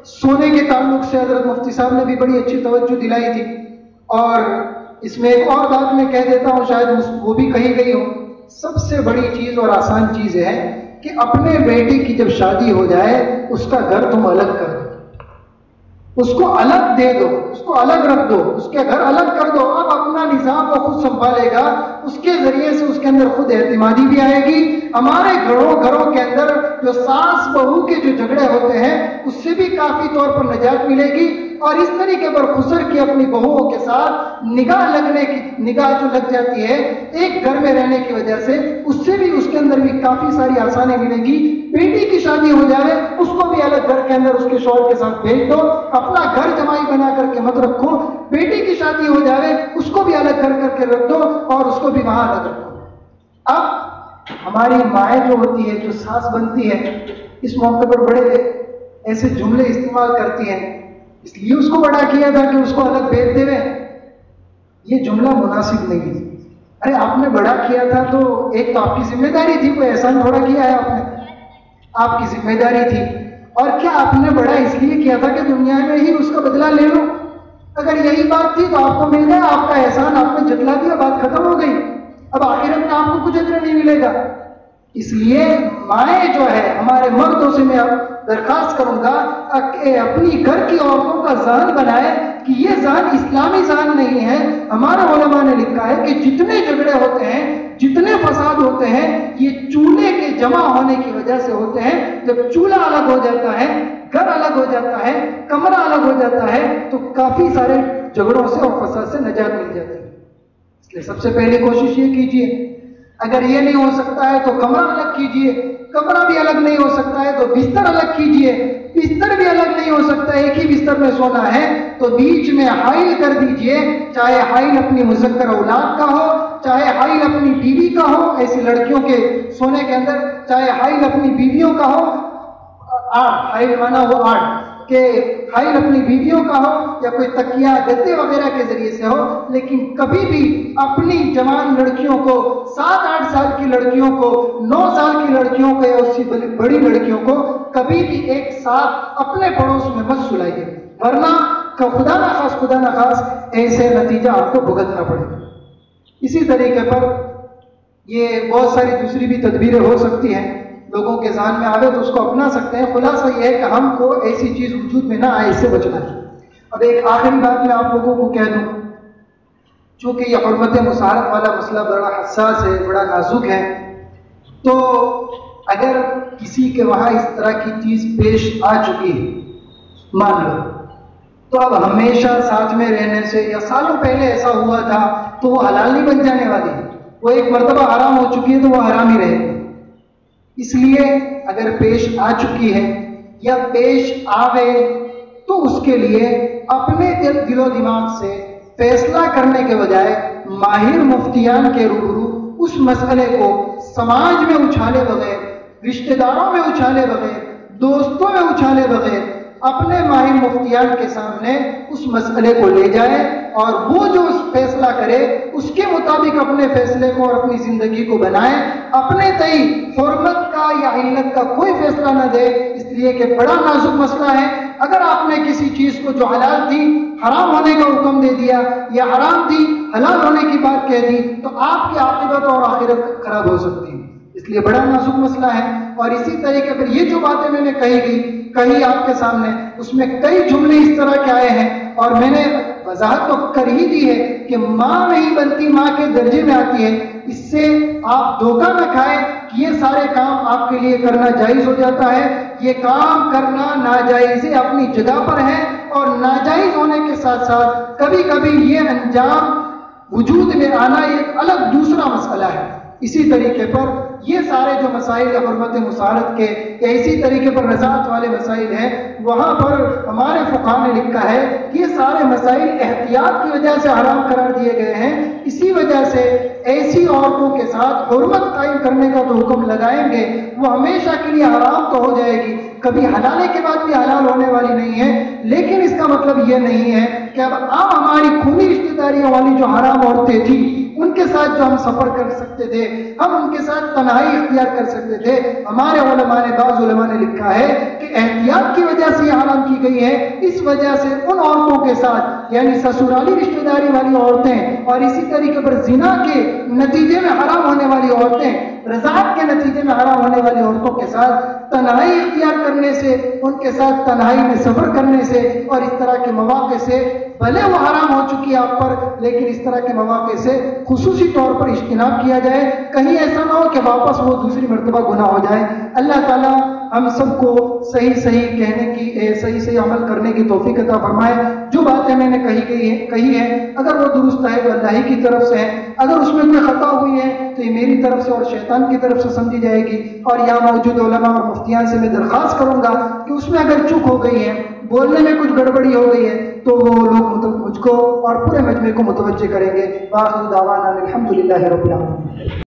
سونے کے تعلق سے حضرت مفتی صاحب نے بھی بڑی اچھی توجہ دلائی تھی، اور اس میں ایک اور بات میں کہہ دیتا ہوں، شاید وہ بھی کہی گئی ہو۔ سب سے بڑی چیز اور آسان چیز ہے کہ اپنے بیٹی کی جب شادی ہو جائے اس کا گھر تم الگ کر دو، اس کو الگ دے دو، اس کو الگ رکھ دو، اس کے گھر الگ کر دو۔ اب اپنا نظام وہ خود سنبھالے گا، اس کے ذریعے سے اس کے اندر خود اعتمادی بھی آئے گی۔ ہمارے گھروں کے اندر جو ساس بہو کے جو جھگڑے ہوتے ہیں اس سے بھی کافی طور پر نجات ملے گی، اور اس طریقے پر خسر کی اپنی بہوؤں کے ساتھ نگاہ جو لگ جاتی ہے ایک گھر میں رہنے کی وجہ سے، اس سے بھی اس کے اندر بھی کافی ساری آسانی ملے گی۔ بیٹی کی شادی ہو جائے اس کو بھی الگ گھر کے اندر اس کے شوہر کے ساتھ بھیج دو، اپنا گھر جمائی بنا کر کے مت رکھو۔ بیٹی کی شادی ہو جائے اس کو بھی الگ گھر کر کے رکھ دو اور اس کو بھی وہاں الگ رکھو۔ اب ہماری مائیں جو ہوتی ہے، جو ساس بنتی ہے، اس موقع پر بڑے ایسے جملے استعمال کرتی ہیں، اس لیے اس کو بڑا کیا تھا کہ اس کو الگ بھیج دے رہے۔ یہ جملہ مناسب نہیں ہے۔ ارے آپ نے بڑا کیا تھا تو ایک تو آپ کی ذمہ داری تھی، کوئی احسان تھوڑا کیا ہے آپ نے، آپ کی ذمہ داری تھی۔ اور کیا آپ نے بڑا اس لیے کیا تھا کہ دنیا میں ہی اس کا بدلہ لے لو؟ اگر یہی بات تھی تو آپ کو مل گیا، آپ کا احسان آپ نے جتلا دیا، بات ختم ہو گئی، اب آخرت میں آپ کو کچھ اجر نہیں ملے گا۔ اس لیے مائیں جو ہے ہمارے مردوں سے میں درخواست کروں گا کہ اپنی گھر کی عورتوں کا ذہن بنائے کہ یہ ذہن اسلامی ذہن نہیں ہے۔ ہمارے علماء نے لکھا ہے کہ جتنے جھگڑے ہوتے ہیں، جتنے فساد ہوتے ہیں، یہ چولہے کے جمع ہونے کی وجہ سے ہوتے ہیں۔ جب چولہا الگ ہو جاتا ہے، گھر الگ ہو جاتا ہے، کمرہ الگ ہو جاتا ہے، تو کافی سارے جھگڑوں سے اور فساد سے نجات مل جاتی ہے۔ اس لیے سب سے پہلے کوشش یہ کیجیے، اگر یہ نہیں ہو سکتا ہے تو کمرہ الگ کیجیے، کمرہ بھی الگ نہیں ہو سکتا ہے تو بستر الگ کیجیے، بستر بھی الگ نہیں ہو سکتا، ایک ہی بستر میں سونا ہے تو بیچ میں حائل کر دیجیے، چاہے حائل اپنی مذکر اولاد کا ہو، چاہے حائل اپنی بیوی کا ہو، ایسی لڑکیوں کے سونے کے اندر چاہے حائل اپنی بیویوں کا ہو، حائل مانا ہو کہ حائل اپنی بیویوں کا ہو یا کوئی تکیہ گدے وغیرہ کے ذریعے سے ہو، لیکن کبھی بھی اپنی جوان لڑکیوں کو، 7-8 سال کی لڑکیوں کو، 9 سال کی لڑکیوں کو یا اس سے بڑی لڑکیوں کو کبھی بھی ایک ساتھ اپنے پڑوس میں مت سلائیے، ورنہ خدا نخواست ایسے نتیجہ آپ کو بھگتنا پڑے گا۔ اسی طریقے پر یہ بہت ساری دوسری بھی تدبیریں ہو سکتی ہیں، لوگوں کے ذہن میں آوے تو اس کو اپنا سکتے ہیں۔ خلاصہ یہ ہے کہ ہم کو ایسی چیز وجود میں نہ آئے، اس سے بچنا ہے۔ اب ایک آخری بات میں آپ لوگوں کو کہہ دوں، چونکہ یہ حرمت مصاحرت والا مسئلہ بڑا حساس ہے، بڑا نازک ہے، تو اگر کسی کے وہاں اس طرح کی چیز پیش آ چکی ہے، مان لو، تو اب ہمیشہ ساتھ میں رہنے سے، یا سالوں پہلے ایسا ہوا تھا تو وہ حلال نہیں بن جانے والی، وہ ایک مرتبہ حرام ہو چکی ہے تو وہ حرام ہی رہے گی۔ اس لیے اگر پیش آ چکی ہے یا پیش آوے تو اس کے لیے اپنے دل و دماغ سے فیصلہ کرنے کے بجائے ماہر مفتیان کے روبرو اس مسئلے کو سماج میں اچھالے بغیر، رشتہ داروں میں اچھالے بغیر، دوستوں میں اچھالے بغیر، اپنے ماہر مفتیان کے سامنے اس مسئلے کو لے جائے اور وہ جو فیصلہ کرے اس کے مطابق اپنے فیصلے کو اور اپنی زندگی کو بنائے. اپنے تئی حرمت کا یا علت کا کوئی فیصلہ نہ دے، اس لیے کہ بڑا نازک مسئلہ ہے. اگر آپ نے کسی چیز کو جو حلال تھی حرام ہونے کا حکم دے دیا یا حرام تھی حلال ہونے کی بات کہہ دی تو آپ کی عاقبت اور آخرت خراب ہو سکتی ہے. اس لیے بڑا نازک مسئلہ ہے. اور اسی طریقے پر یہ جو باتیں میں نے کہی آپ کے سامنے، اس میں کئی جملے اس طرح کے آئے ہیں اور میں نے وضاحت تو کر ہی دی ہے کہ ماں نہیں بنتی ماں کے درجے میں آتی ہے. اس سے آپ دھوکہ نہ کھائیں کہ یہ سارے کام آپ کے لیے کرنا جائز ہو جاتا ہے. یہ کام کرنا ناجائز اپنی جگہ پر ہے اور ناجائز ہونے کے ساتھ ساتھ کبھی کبھی یہ انجام وجود میں آنا ایک الگ دوسرا مسئلہ ہے. اسی طریقے پر یہ سارے جو مسائل حرمت مسارت کے یا اسی طریقے پر رضاعت والے مسائل ہیں، وہاں پر ہمارے فقہاء نے لکھا ہے کہ یہ سارے مسائل احتیاط کی وجہ سے حرام قرار دیے گئے ہیں. اسی وجہ سے ایسی عورتوں کے ساتھ حرمت قائم کرنے کا تو حکم لگائیں گے وہ ہمیشہ کے لیے حرام تو ہو جائے گی، کبھی حلالے کے بعد بھی حلال ہونے والی نہیں ہے. لیکن اس کا مطلب یہ نہیں ہے کہ اب ہماری خونی رشتہ داریوں والی جو حرام عورتیں تھیں ان کے ساتھ جو ہم سفر کر سکتے تھے، ہم ان کے ساتھ تنہائی اختیار کر سکتے تھے. ہمارے بعض علماء نے لکھا ہے کہ احتیاط کی وجہ سے یہ حرام کی گئی ہے. اس وجہ سے ان عورتوں کے ساتھ یعنی سسرالی رشتہ داری والی عورتیں اور اسی طریقے پر زنا کے نتیجے میں حرام ہونے والی عورتیں، رضاعت کے نتیجے میں حرام ہونے والی عورتوں کے ساتھ تنہائی اختیار کرنے سے، ان کے ساتھ تنہائی میں سفر کرنے سے اور اس طرح کے مواقع سے، بھلے وہ حرام ہو چکی ہے آپ پر لیکن اس طرح کے مواقع سے خصوصی طور پر اجتناب کیا جائے. کہیں ایسا نہ ہو کہ واپس وہ دوسری مرتبہ گناہ ہو جائے. اللہ تعالیٰ ہم سب کو صحیح کہنے کی، صحیح عمل کرنے کی توفیق عطا فرمائے. جو باتیں میں نے کہی ہے اگر وہ درست ہے تو اللہ ہی کی طرف سے ہے، اگر اس میں کوئی خطا ہوئی ہے تو یہ میری طرف سے اور شیطان کی طرف سے سمجھی جائے گی. اور یہاں موجود علماء اور مفتیان سے میں درخواست کروں گا کہ اس میں اگر چوک ہو گئی ہے، بولنے میں کچھ گڑبڑی ہو گئی ہے تو وہ لوگ مجھ کو اور پورے مجمع کو متوجہ کریں گے. وآخر دعوانا الحمدللہ رب العالمین.